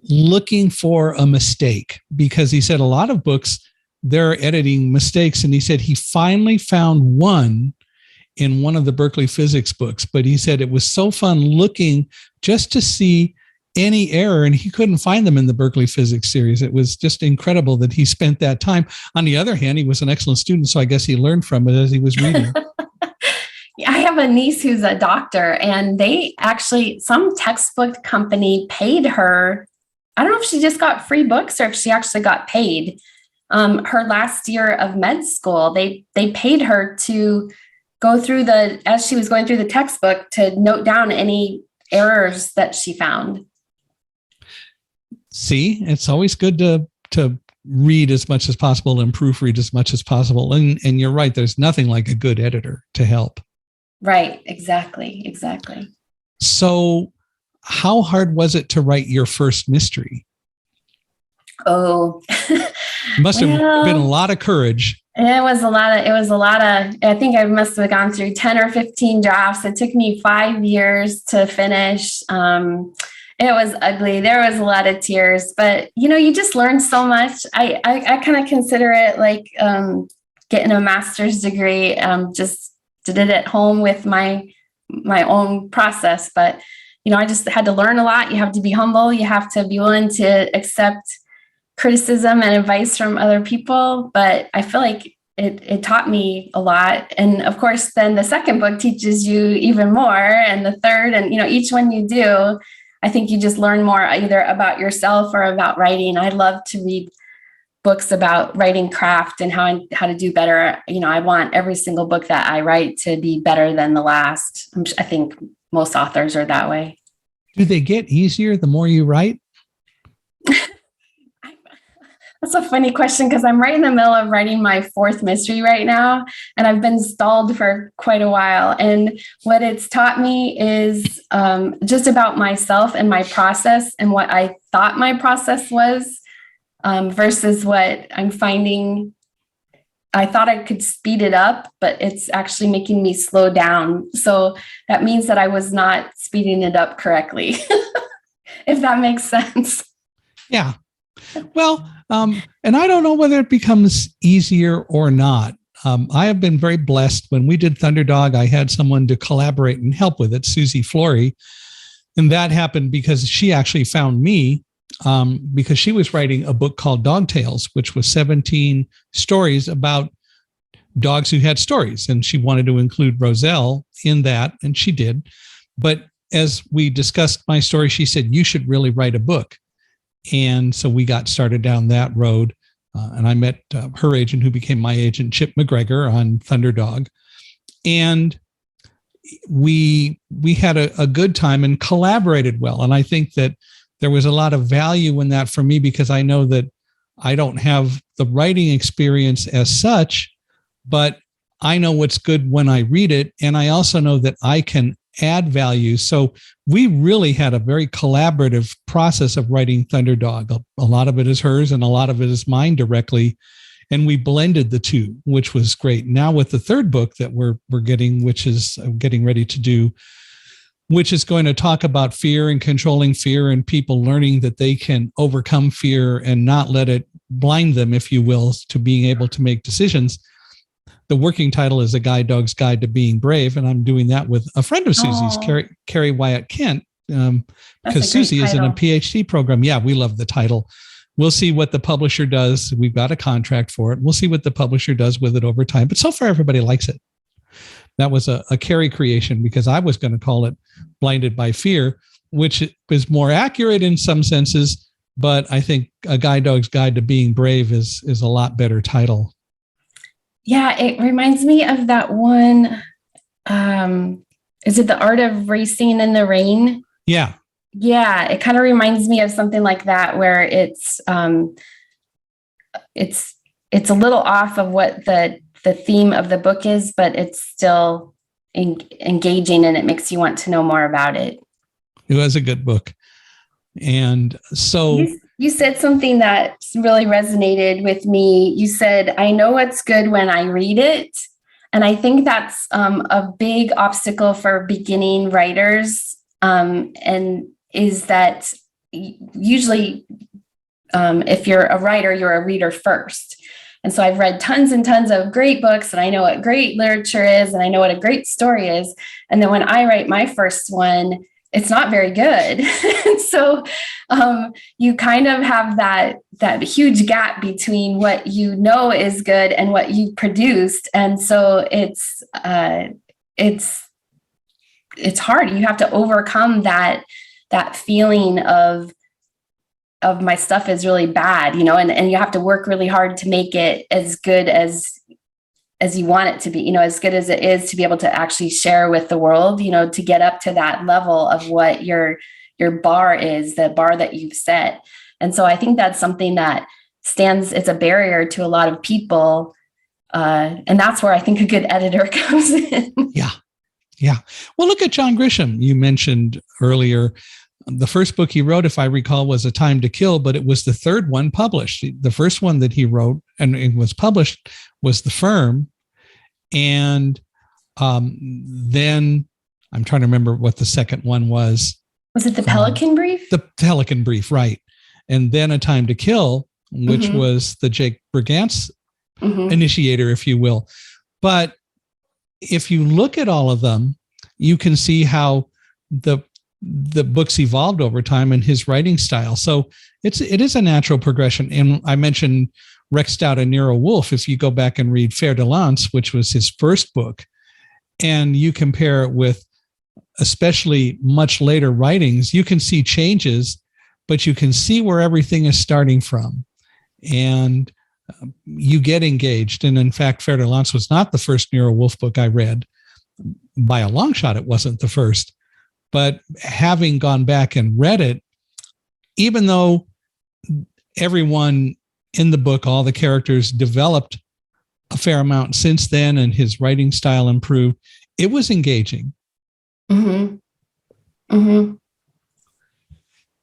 looking for a mistake, because he said a lot of books, there are editing mistakes. And he said he finally found one in one of the Berkeley physics books, but he said it was so fun looking just to see any error, and he couldn't find them in the Berkeley physics series. It was just incredible that he spent that time. On the other hand, he was an excellent student, so I guess he learned from it as he was reading. I have a niece who's a doctor, and some textbook company paid her. I don't know if she just got free books or if she actually got paid. Her last year of med school, they paid her to go through as she was going through the textbook, to note down any errors that she found. See, it's always good to read as much as possible and proofread as much as possible. And you're right, there's nothing like a good editor to help. Right. Exactly. So how hard was it to write your first mystery? Oh, Must have been a lot of courage. It was a lot of, I think I must have gone through 10 or 15 drafts. It took me 5 years to finish. It was ugly. There was a lot of tears, but you just learn so much. I kind of consider it like getting a master's degree. Just did it at home with my own process. But, I just had to learn a lot. You have to be humble. You have to be willing to accept criticism and advice from other people. But I feel like it taught me a lot. And of course, then the second book teaches you even more, and the third, and, each one you do, I think you just learn more either about yourself or about writing. I love to read books about writing craft and how to do better. I want every single book that I write to be better than the last. I think most authors are that way. Do they get easier the more you write? That's a funny question, because I'm right in the middle of writing my 4th mystery right now, and I've been stalled for quite a while. And what it's taught me is just about myself and my process and what I thought my process was, versus what I'm finding. I thought I could speed it up, but it's actually making me slow down. So that means that I was not speeding it up correctly, if that makes sense. Yeah. Well, and I don't know whether it becomes easier or not. I have been very blessed. When we did Thunderdog, I had someone to collaborate and help with it, Susie Flory. And that happened because she actually found me, because she was writing a book called Dog Tales, which was 17 stories about dogs who had stories. And she wanted to include Roselle in that, and she did. But as we discussed my story, she said, you should really write a book. And so we got started down that road. And I met her agent, who became my agent, Chip McGregor, on Thunderdog. And we had a good time and collaborated well. And I think that there was a lot of value in that for me, because I know that I don't have the writing experience as such, but I know what's good when I read it. And I also know that I can add value. So we really had a very collaborative process of writing Thunderdog. A lot of it is hers and a lot of it is mine directly. And we blended the two, which was great. Now with the third book that we're getting, which is getting ready to do, which is going to talk about fear and controlling fear and people learning that they can overcome fear and not let it blind them, if you will, to being able to make decisions. The working title is A Guide Dog's Guide to Being Brave, and I'm doing that with a friend of Susie's, Carrie Wyatt Kent, because Susie is in a PhD program. Yeah, we love the title. We'll see what the publisher does. We've got a contract for it. We'll see what the publisher does with it over time. But so far, everybody likes it. That was a Carrie creation, because I was going to call it Blinded by Fear, which is more accurate in some senses. But I think A Guide Dog's Guide to Being Brave is a lot better title. Yeah, it reminds me of that one. Is it The Art of Racing in the Rain? Yeah. Yeah, it kind of reminds me of something like that, where it's a little off of what the theme of the book is, but it's still engaging, and it makes you want to know more about it. It was a good book. And so you said something that really resonated with me. You said, I know what's good when I read it. And I think that's a big obstacle for beginning writers. And is that usually if you're a writer, you're a reader first. And so I've read tons and tons of great books, and I know what great literature is, and I know what a great story is. And then when I write my first one, it's not very good. So you kind of have that huge gap between what you know is good and what you produced. And so it's hard. You have to overcome that feeling of my stuff is really bad, and you have to work really hard to make it as good as you want it to be, as good as it is, to be able to actually share with the world, to get up to that level of what your bar is, the bar that you've set. And so I think that's something that it's a barrier to a lot of people. And that's where I think a good editor comes in. Yeah. Yeah. Well, look at John Grisham. You mentioned earlier, the first book he wrote, if I recall, was A Time to Kill, but it was the third one published. The first one that he wrote and it was published was The Firm. And then I'm trying to remember what the second one was. Was it The Pelican Brief? The Pelican Brief, right. And then A Time to Kill, which was the Jake Brigance initiator, if you will. But if you look at all of them, you can see how the books evolved over time and his writing style. So it is a natural progression. And I mentioned Rex Stout and Nero Wolfe. If you go back and read Fer de Lance, which was his first book, and you compare it with especially much later writings, you can see changes, but you can see where everything is starting from. And you get engaged. And in fact, Fer de Lance was not the first Nero Wolfe book I read. By a long shot, it wasn't the first. But having gone back and read it, even though everyone in the book, all the characters developed a fair amount since then and his writing style improved, it was engaging.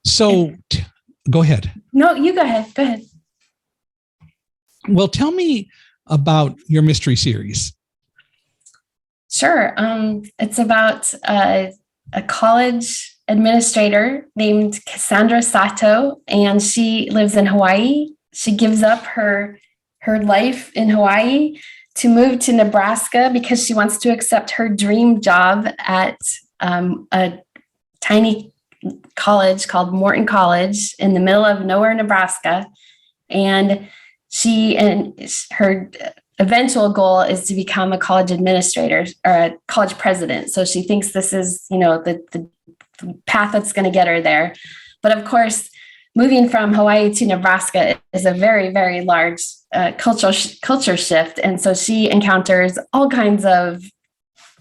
So go ahead. No, you go ahead. Go ahead. Well, tell me about your mystery series. Sure. It's about a college administrator named Cassandra Sato, and she lives in Hawaii. She gives up her life in Hawaii to move to Nebraska because she wants to accept her dream job at a tiny college called Morton College in the middle of nowhere, Nebraska. And her eventual goal is to become a college administrator or a college president. So she thinks this is, the path that's going to get her there. But of course, moving from Hawaii to Nebraska is a very, very large culture shift. And so she encounters all kinds of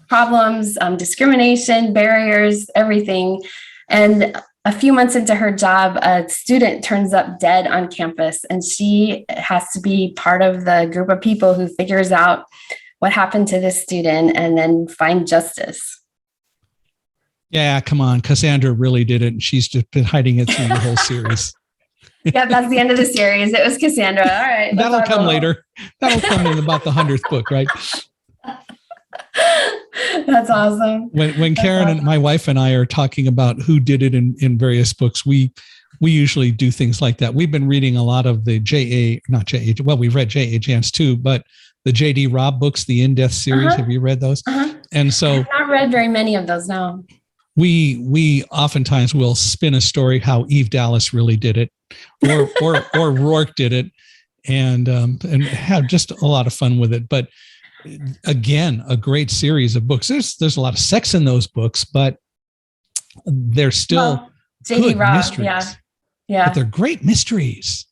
problems, discrimination, barriers, everything. And a few months into her job, a student turns up dead on campus, and she has to be part of the group of people who figures out what happened to this student and then find justice. Yeah, come on. Cassandra really did it, and she's just been hiding it through the whole series. Yeah, that's the end of the series. It was Cassandra. All right. That'll come later. That'll come in about the 100th book, right? That's awesome. When Karen and my wife and I are talking about who did it in various books, we usually do things like that. We've been reading a lot of the we've read J.A. Jance too, but the J.D. Robb books, the In-Depth series. Have you read those? And so I've not read very many of those now. We oftentimes will spin a story how Eve Dallas really did it, or Rourke did it, and have just a lot of fun with it. But again, a great series of books. There's a lot of sex in those books, but they're still J.D. Robb, mysteries. Yeah. But they're great mysteries.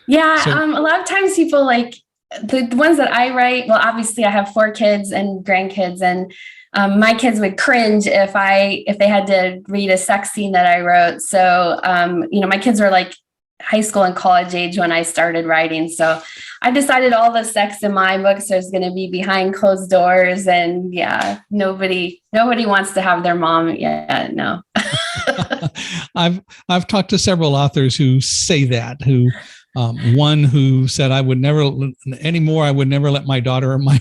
Yeah. So, a lot of times people like the ones that I write. Well, obviously I have 4 kids and grandkids, and my kids would cringe if they had to read a sex scene that I wrote. So, my kids were like high school and college age when I started writing. So I decided all the sex in my books is going to be behind closed doors. And yeah, nobody wants to have their mom. Yeah, no. I've talked to several authors who say that, one who said, I would never let my daughter or my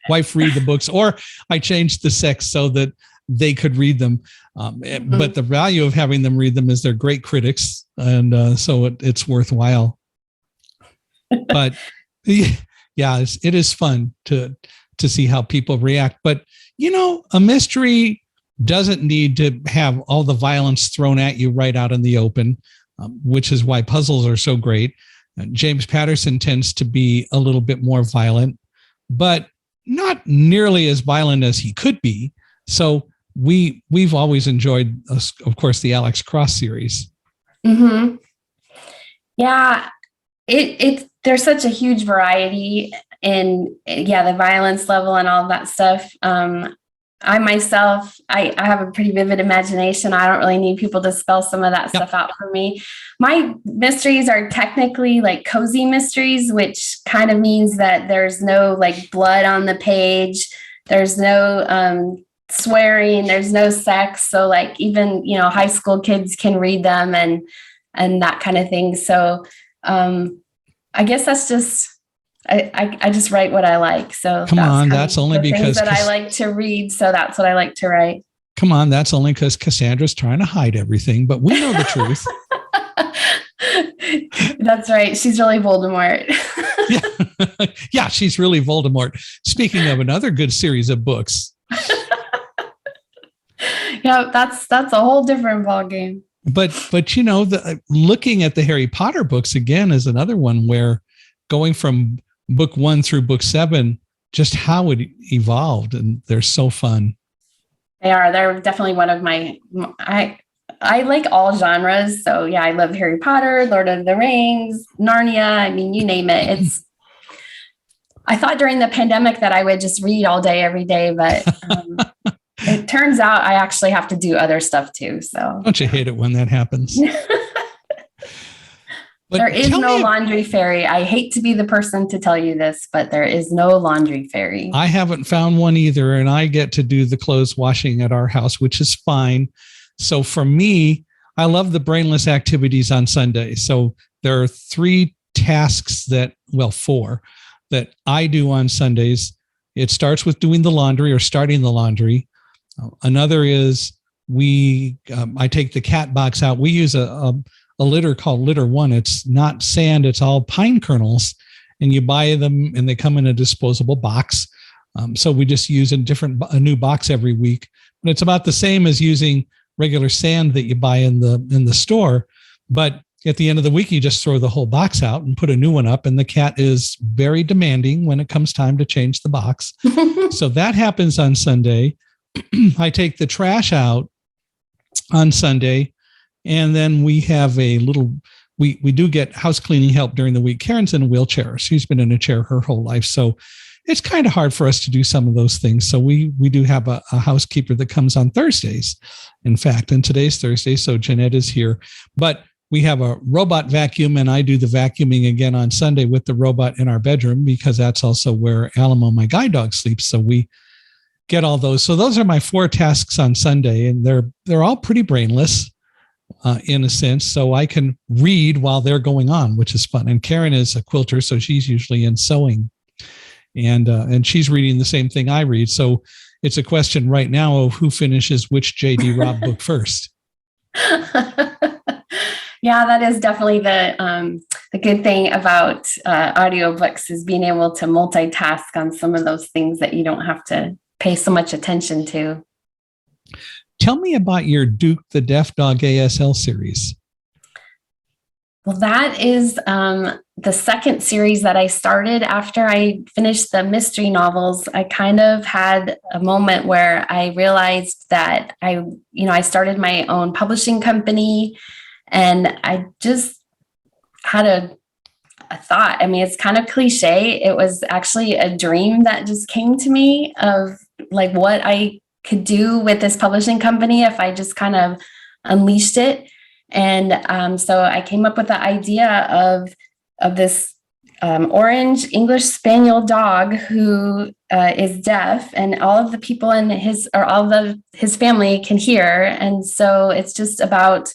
wife read the books, or I changed the sex so that they could read them. But the value of having them read them is they're great critics. And so it's worthwhile. But yeah, it is fun to see how people react. But, a mystery doesn't need to have all the violence thrown at you right out in the open, which is why puzzles are so great. James Patterson tends to be a little bit more violent, but not nearly as violent as he could be. So we've always enjoyed, of course, the Alex Cross series. Mm-hmm. Yeah, there's such a huge variety in the violence level and all that stuff. I myself, I have a pretty vivid imagination. I don't really need people to spell some of that stuff out for me. My mysteries are technically like cozy mysteries, which kind of means that there's no like blood on the page. There's no swearing. There's no sex. So like even, high school kids can read them and that kind of thing. So I guess that's just, I just write what I like. So that's only because that I like to read. So that's what I like to write. Come on, that's only because Cassandra's trying to hide everything, but we know the truth. That's right. She's really Voldemort. Yeah, she's really Voldemort. Speaking of another good series of books. Yeah, that's a whole different ballgame. But looking at the Harry Potter books again is another one where going from book 1 through book 7, just how it evolved, and they're so fun. They're definitely one of my, I like all genres. So yeah, I love Harry Potter, Lord of the Rings, Narnia. I mean, you name it. I thought during the pandemic that I would just read all day, every day, but it turns out I actually have to do other stuff too. So don't you hate it when that happens? There is no laundry fairy. I hate to be the person to tell you this, but there is no laundry fairy. I haven't found one either, and I get to do the clothes washing at our house, which is fine. So for me, I love the brainless activities on Sunday. So there are 3 tasks 4 that I do on Sundays. It starts with doing the laundry or starting the laundry. Another is I take the cat box out. We use a litter called Litter One. It's not sand, it's all pine kernels, and you buy them and they come in a disposable box. So we just use a new box every week, but it's about the same as using regular sand that you buy in the store. But at the end of the week, you just throw the whole box out and put a new one up, and the cat is very demanding when it comes time to change the box. So that happens on Sunday. I take the trash out on Sunday, and then we have a little, we do get house cleaning help during the week. Karen's in a wheelchair. She's been in a chair her whole life. So it's kind of hard for us to do some of those things. So we do have a housekeeper that comes on Thursdays, in fact, and today's Thursday. So Jeanette is here, but we have a robot vacuum, and I do the vacuuming again on Sunday with the robot in our bedroom, because that's also where Alamo, my guide dog, sleeps. So we get all those. So those are my 4 tasks on Sunday, and they're all pretty brainless in a sense. So I can read while they're going on, which is fun. And Karen is a quilter, so she's usually in sewing, and she's reading the same thing I read. So it's a question right now of who finishes which J.D. Robb book first. Yeah, that is definitely the good thing about audiobooks, is being able to multitask on some of those things that you don't have to pay so much attention to. Tell me about your Duke the Deaf Dog ASL series. Well, that is the second series that I started after I finished the mystery novels. I kind of had a moment where I realized that I started my own publishing company, and I just had a thought. I mean, it's kind of cliche. It was actually a dream that just came to me of like what I could do with this publishing company if I just kind of unleashed it. And so I came up with the idea of this orange English Spaniel dog who is deaf, and all of the people in his family can hear. And so it's just about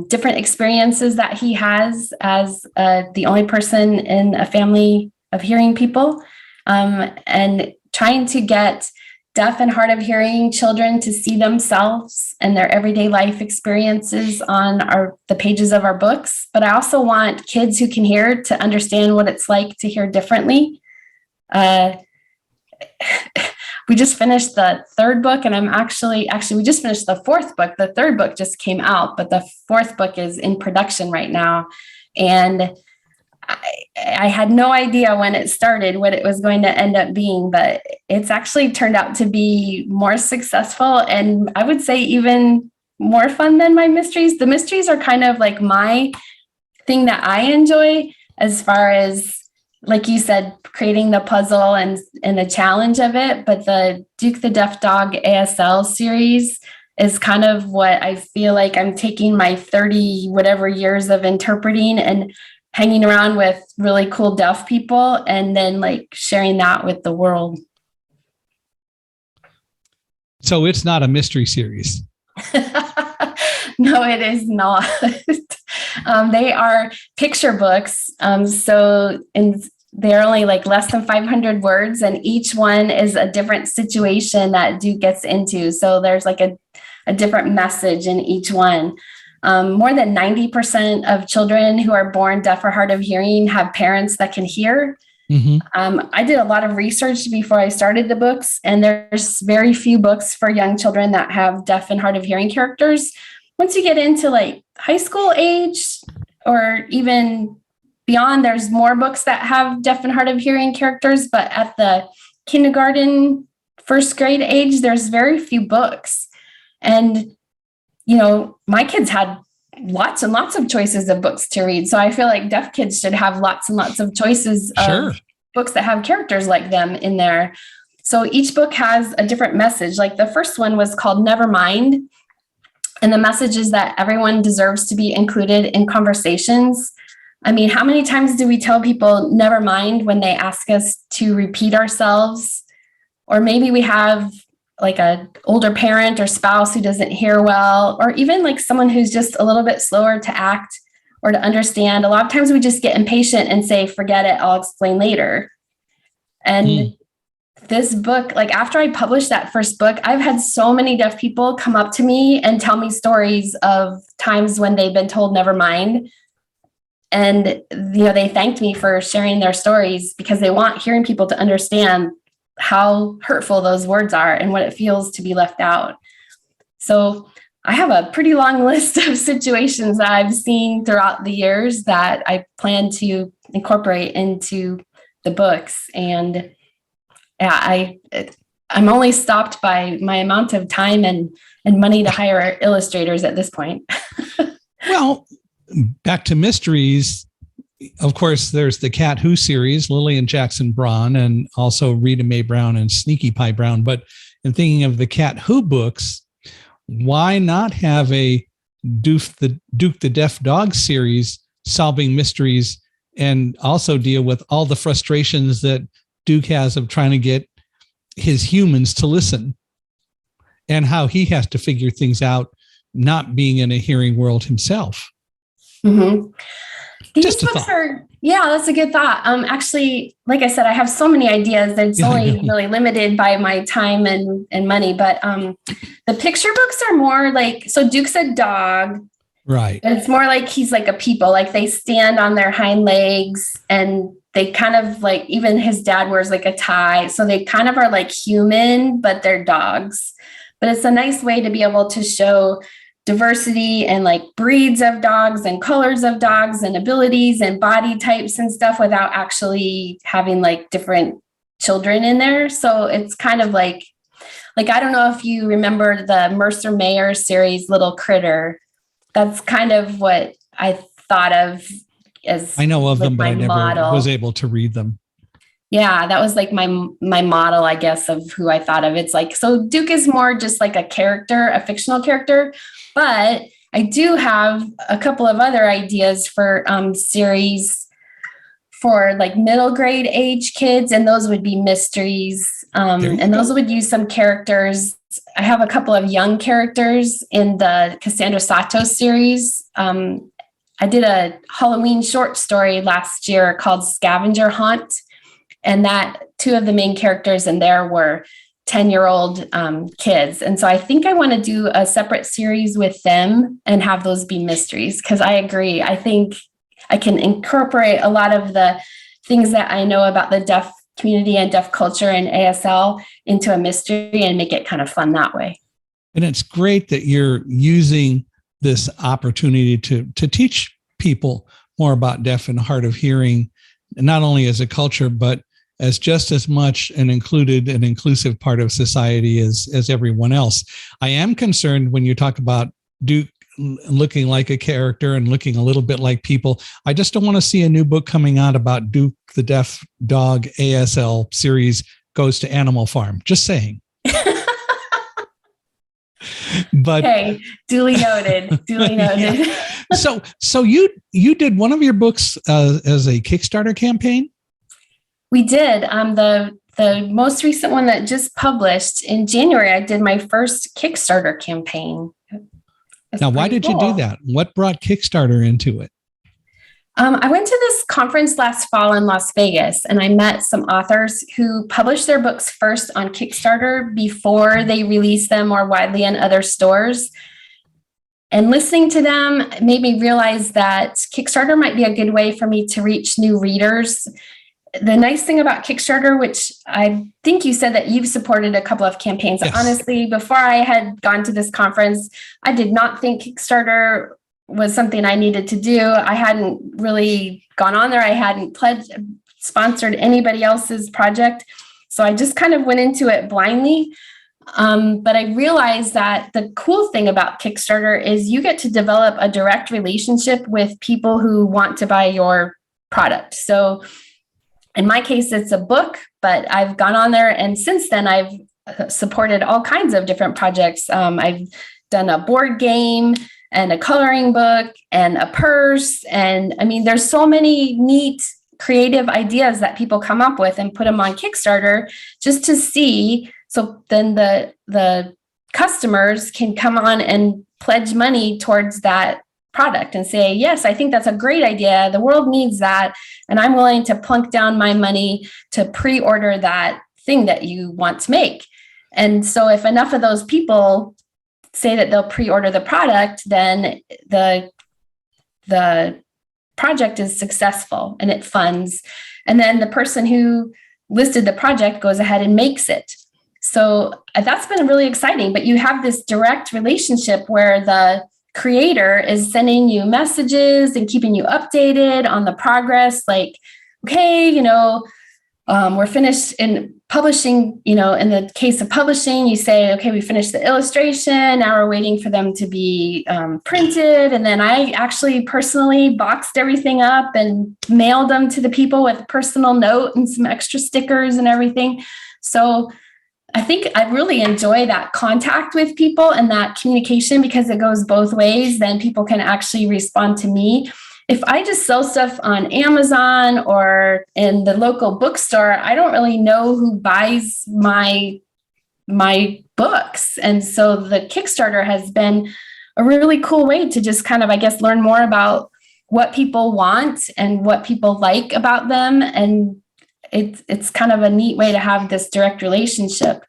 different experiences that he has as the only person in a family of hearing people, and trying to get deaf and hard of hearing children to see themselves and their everyday life experiences on the pages of our books. But I also want kids who can hear to understand what it's like to hear differently. We just finished the 3rd book, and I'm actually we just finished the 4th book. The 3rd book just came out, but the 4th book is in production right now. And I had no idea when it started what it was going to end up being, but it's actually turned out to be more successful, and I would say even more fun than my mysteries. The mysteries are kind of like my thing that I enjoy, as far as, like you said, creating the puzzle and the challenge of it. But the Duke the Deaf Dog ASL series is kind of what I feel like I'm taking my 30 whatever years of interpreting and hanging around with really cool deaf people, and then like sharing that with the world. So it's not a mystery series. No, it is not. They are picture books. They're only like less than 500 words, and each one is a different situation that Duke gets into. So there's like a different message in each one. More than 90% of children who are born deaf or hard of hearing have parents that can hear. Mm-hmm. I did a lot of research before I started the books, and there's very few books for young children that have deaf and hard of hearing characters. Once you get into like high school age or even beyond, there's more books that have deaf and hard of hearing characters, but at the kindergarten, 1st grade age, there's very few books. And my kids had lots and lots of choices of books to read. So I feel like deaf kids should have lots and lots of choices of books that have characters like them in there. So each book has a different message. Like the first one was called Never Mind. And the message is that everyone deserves to be included in conversations. I mean, how many times do we tell people never mind when they ask us to repeat ourselves? Or maybe we have like an older parent or spouse who doesn't hear well, or even like someone who's just a little bit slower to act or to understand. A lot of times we just get impatient and say, forget it, I'll explain later. And this book, like after I published that first book, I've had so many deaf people come up to me and tell me stories of times when they've been told never mind. And, they thanked me for sharing their stories, because they want hearing people to understand how hurtful those words are and what it feels to be left out. So I have a pretty long list of situations that I've seen throughout the years that I plan to incorporate into the books. And yeah, I'm only stopped by my amount of time and money to hire illustrators at this point. Well, back to mysteries. Of course, there's the Cat Who series, Lillian Jackson Braun, and also Rita Mae Brown and Sneaky Pie Brown. But in thinking of the Cat Who books, why not have a Duke the Deaf Dog series solving mysteries and also deal with all the frustrations that Duke has of trying to get his humans to listen and how he has to figure things out, not being in a hearing world himself. Mm-hmm. These Just a books thought. are, yeah, that's a good thought. Actually, like I said, I have so many ideas that it's only really limited by my time and money. But the picture books are more like, so Duke's a dog. Right. And it's more like he's like a people, like they stand on their hind legs and they kind of like, even his dad wears like a tie. So they kind of are like human, but they're dogs. But it's a nice way to be able to show diversity and like breeds of dogs and colors of dogs and abilities and body types and stuff without actually having like different children in there. So it's kind of like I don't know if you remember the Mercer Mayer series, Little Critter. That's kind of what I thought of as I know of them, but I never model. was able to read them. Yeah, that was like my model, I guess, of who I thought of. It's like, so Duke is more just like a character, a fictional character, but I do have a couple of other ideas for series for like middle grade age kids, and those would be mysteries. And those would use some characters. I have a couple of young characters in the Cassandra Sato series. I did a Halloween short story last year called Scavenger Haunt. And that two of the main characters in there were 10-year-old kids. And so I think I want to do a separate series with them and have those be mysteries, because I agree. I think I can incorporate a lot of the things that I know about the deaf community and deaf culture and ASL into a mystery and make it kind of fun that way. And it's great that you're using this opportunity to teach people more about deaf and hard of hearing, not only as a culture, but as just as much an included and inclusive part of society as everyone else. I am concerned when you talk about Duke looking like a character and looking a little bit like people. I just don't want to see a new book coming out about Duke the Deaf Dog ASL series goes to Animal Farm. Just saying. But okay, duly noted. Duly noted. Yeah. So you did one of your books as a Kickstarter campaign? We did. The most recent one that just published in January, I did my first Kickstarter campaign. Now, why did you do that? What brought Kickstarter into it? I went to this conference last fall in Las Vegas, and I met some authors who published their books first on Kickstarter before they released them more widely in other stores. And listening to them made me realize that Kickstarter might be a good way for me to reach new readers. The nice thing about Kickstarter, which I think you said that you've supported a couple of campaigns. Yes. Honestly, before I had gone to this conference, I did not think Kickstarter was something I needed to do. I hadn't really gone on there. I hadn't sponsored anybody else's project. So I just kind of went into it blindly. But I realized that the cool thing about Kickstarter is you get to develop a direct relationship with people who want to buy your product. So in my case, it's a book, but I've gone on there, and since then I've supported all kinds of different projects. I've done a board game and a coloring book and a purse. And I mean, there's so many neat creative ideas that people come up with and put them on Kickstarter just to see. So then the customers can come on and pledge money towards that product and say, yes, I think that's a great idea. The world needs that. And I'm willing to plunk down my money to pre-order that thing that you want to make. And so if enough of those people say that they'll pre-order the product, then the project is successful and it funds. And then the person who listed the project goes ahead and makes it. So that's been really exciting. But you have this direct relationship where the creator is sending you messages and keeping you updated on the progress. Like, okay, we're finished in publishing. In the case of publishing, you say, okay, we finished the illustration. Now we're waiting for them to be printed. And then I actually personally boxed everything up and mailed them to the people with a personal note and some extra stickers and everything. So I think I really enjoy that contact with people and that communication, because it goes both ways. Then people can actually respond to me. If I just sell stuff on Amazon or in the local bookstore, I don't really know who buys my books. And so the Kickstarter has been a really cool way to just kind of, I guess, learn more about what people want and what people like about them. And it's kind of a neat way to have this direct relationship.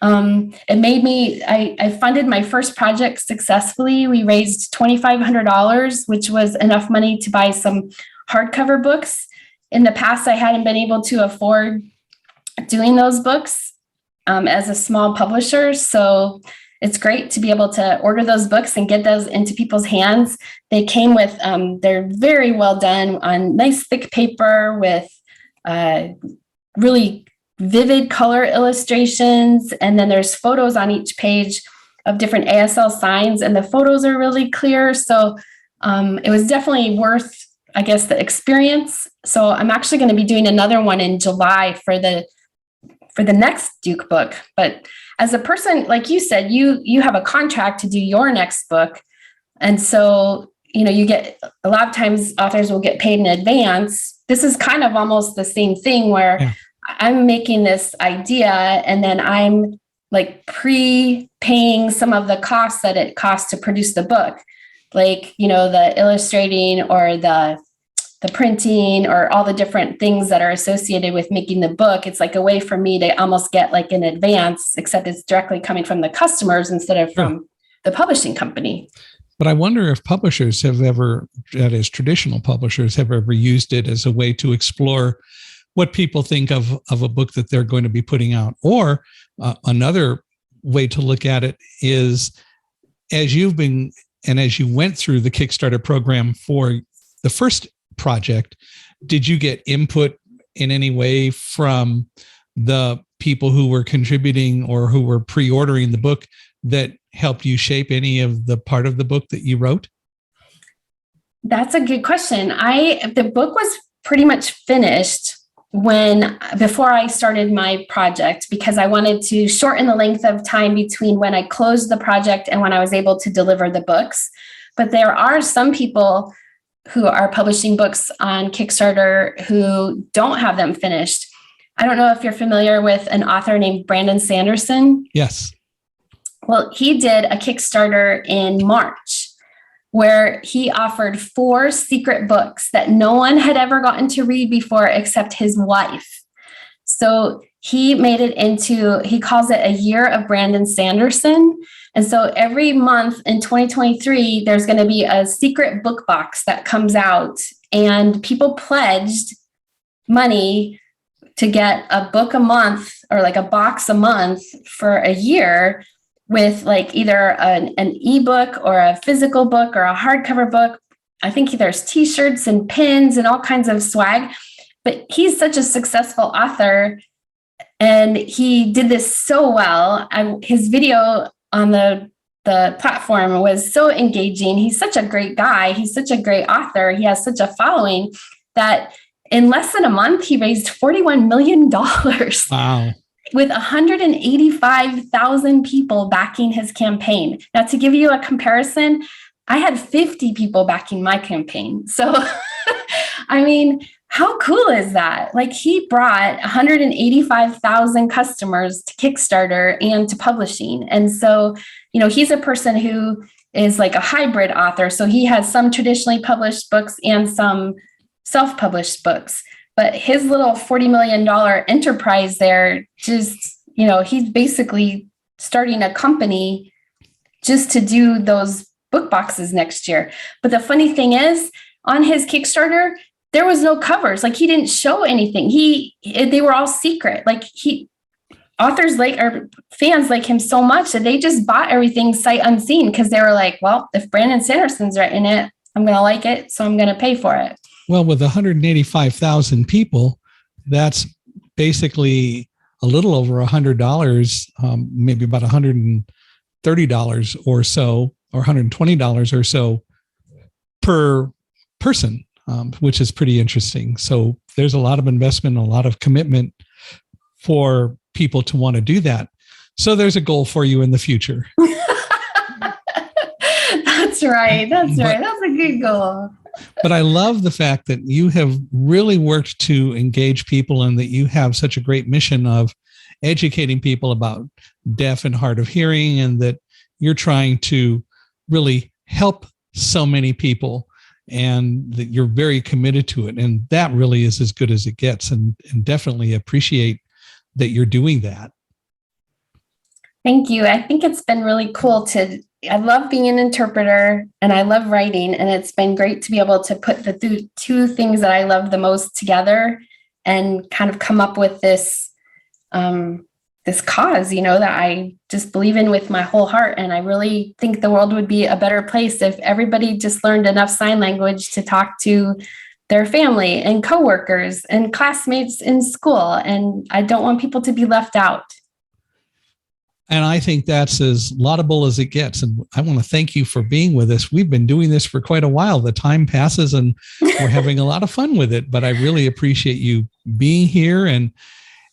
It made me, I funded my first project successfully. We raised $2,500, which was enough money to buy some hardcover books. In the past, I hadn't been able to afford doing those books as a small publisher. So it's great to be able to order those books and get those into people's hands. They came with, they're very well done on nice thick paper with really vivid color illustrations. And then there's photos on each page of different ASL signs, and the photos are really clear. So it was definitely worth, I guess, the experience. So I'm actually going to be doing another one in July for the next Duke book. But as a person, like you said, you have a contract to do your next book. And so, you get, a lot of times authors will get paid in advance. This is kind of almost the same thing where I'm making this idea and then I'm like pre-paying some of the costs that it costs to produce the book. Like, the illustrating or the printing or all the different things that are associated with making the book. It's like a way for me to almost get like in advance, except it's directly coming from the customers instead of from the publishing company. But I wonder if publishers have ever, that is traditional publishers, have ever used it as a way to explore what people think of a book that they're going to be putting out. Or another way to look at it is, as you went through the Kickstarter program for the first project, did you get input in any way from the people who were contributing or who were pre-ordering the book that helped you shape any of the part of the book that you wrote? That's a good question. The book was pretty much finished before I started my project, because I wanted to shorten the length of time between when I closed the project and when I was able to deliver the books. But there are some people who are publishing books on Kickstarter who don't have them finished. I don't know if you're familiar with an author named Brandon Sanderson. Yes. Well, he did a Kickstarter in March where he offered 4 secret books that no one had ever gotten to read before except his wife. So he made it into, he calls it a year of Brandon Sanderson. And so every month in 2023, there's going to be a secret book box that comes out, and people pledged money to get a book a month or like a box a month for a year, with like either an ebook or a physical book or a hardcover book. I think there's t-shirts and pins and all kinds of swag, but he's such a successful author and he did this so well. His video on the platform was so engaging. He's such a great guy. He's such a great author. He has such a following that in less than a month, he raised $41 million. Wow. With 185,000 people backing his campaign. Now, to give you a comparison, I had 50 people backing my campaign. So, I mean, how cool is that? Like, he brought 185,000 customers to Kickstarter and to publishing. And so, he's a person who is like a hybrid author. So he has some traditionally published books and some self-published books. But his little $40 million enterprise there, just, he's basically starting a company just to do those book boxes next year. But the funny thing is, on his Kickstarter, there was no covers. Like, he didn't show anything. They were all secret. Like, authors or fans like him so much that they just bought everything sight unseen, because they were like, well, if Brandon Sanderson's writing it, I'm going to like it, so I'm going to pay for it. Well, with 185,000 people, that's basically a little over $100, maybe about $130 or so, or $120 or so per person, which is pretty interesting. So there's a lot of investment, a lot of commitment for people to want to do that. So there's a goal for you in the future. That's right. That's a good goal. But I love the fact that you have really worked to engage people and that you have such a great mission of educating people about deaf and hard of hearing, and that you're trying to really help so many people, and that you're very committed to it. And that really is as good as it gets, and definitely appreciate that you're doing that. Thank you. I think it's been really cool I love being an interpreter and I love writing, and it's been great to be able to put the two things that I love the most together and kind of come up with this cause, that I just believe in with my whole heart. And I really think the world would be a better place if everybody just learned enough sign language to talk to their family and coworkers and classmates in school. And I don't want people to be left out. And I think that's as laudable as it gets. And I want to thank you for being with us. We've been doing this for quite a while. The time passes and we're having a lot of fun with it. But I really appreciate you being here and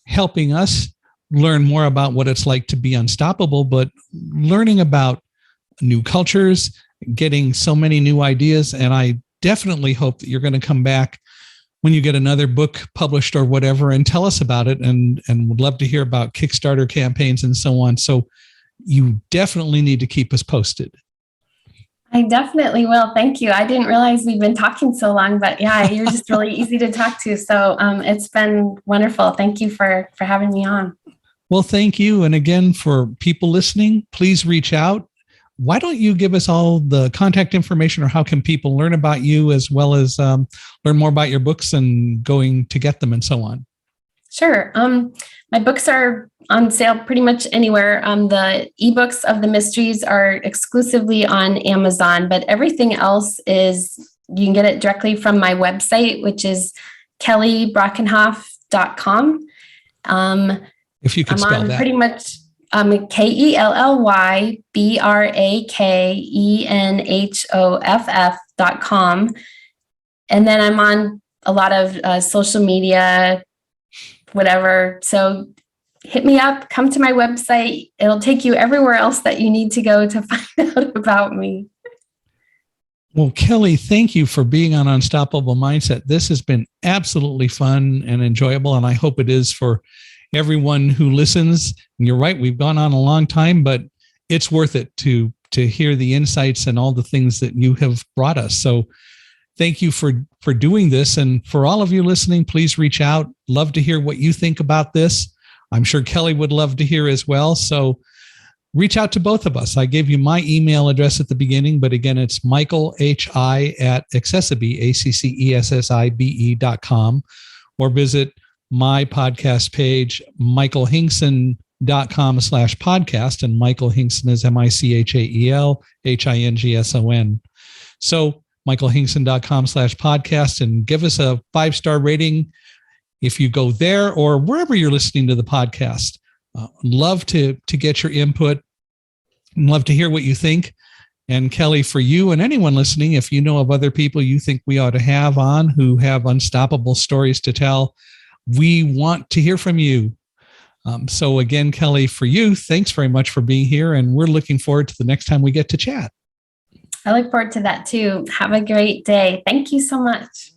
helping us learn more about what it's like to be unstoppable, but learning about new cultures, getting so many new ideas. And I definitely hope that you're going to come back when you get another book published or whatever and tell us about it, and would love to hear about Kickstarter campaigns and so on. So you definitely need to keep us posted. I definitely will. Thank you. I didn't realize we've been talking so long, but yeah, you're just really easy to talk to. So it's been wonderful. Thank you for having me on. Well, thank you. And again, for people listening, please reach out. Why don't you give us all the contact information, or how can people learn about you, as well as learn more about your books and going to get them and so on? Sure. My books are on sale pretty much anywhere. The ebooks of the mysteries are exclusively on Amazon, but everything else you can get it directly from my website, which is kellybrakenhoff.com. If you could spell that. Pretty much KELLYBRAKENHOFF.com. And then I'm on a lot of social media, whatever. So hit me up, come to my website. It'll take you everywhere else that you need to go to find out about me. Well, Kelly, thank you for being on Unstoppable Mindset. This has been absolutely fun and enjoyable, and I hope it is for everyone who listens. And you're right, we've gone on a long time, but it's worth it to hear the insights and all the things that you have brought us. So thank you for doing this. And for all of you listening, please reach out. Love to hear what you think about this. I'm sure Kelly would love to hear as well. So reach out to both of us. I gave you my email address at the beginning, but again, it's michaelhi@accessibe.com, or visit my podcast page, michaelhingson.com/podcast. And Michael Hingson is MichaelHingson. So michaelhingson.com/podcast, and give us a 5-star rating if you go there or wherever you're listening to the podcast. Love to get your input and love to hear what you think. And Kelly, for you and anyone listening, if you know of other people you think we ought to have on who have unstoppable stories to tell, we want to hear from you. So again, Kelly, for you, thanks very much for being here. And we're looking forward to the next time we get to chat. I look forward to that too. Have a great day. Thank you so much.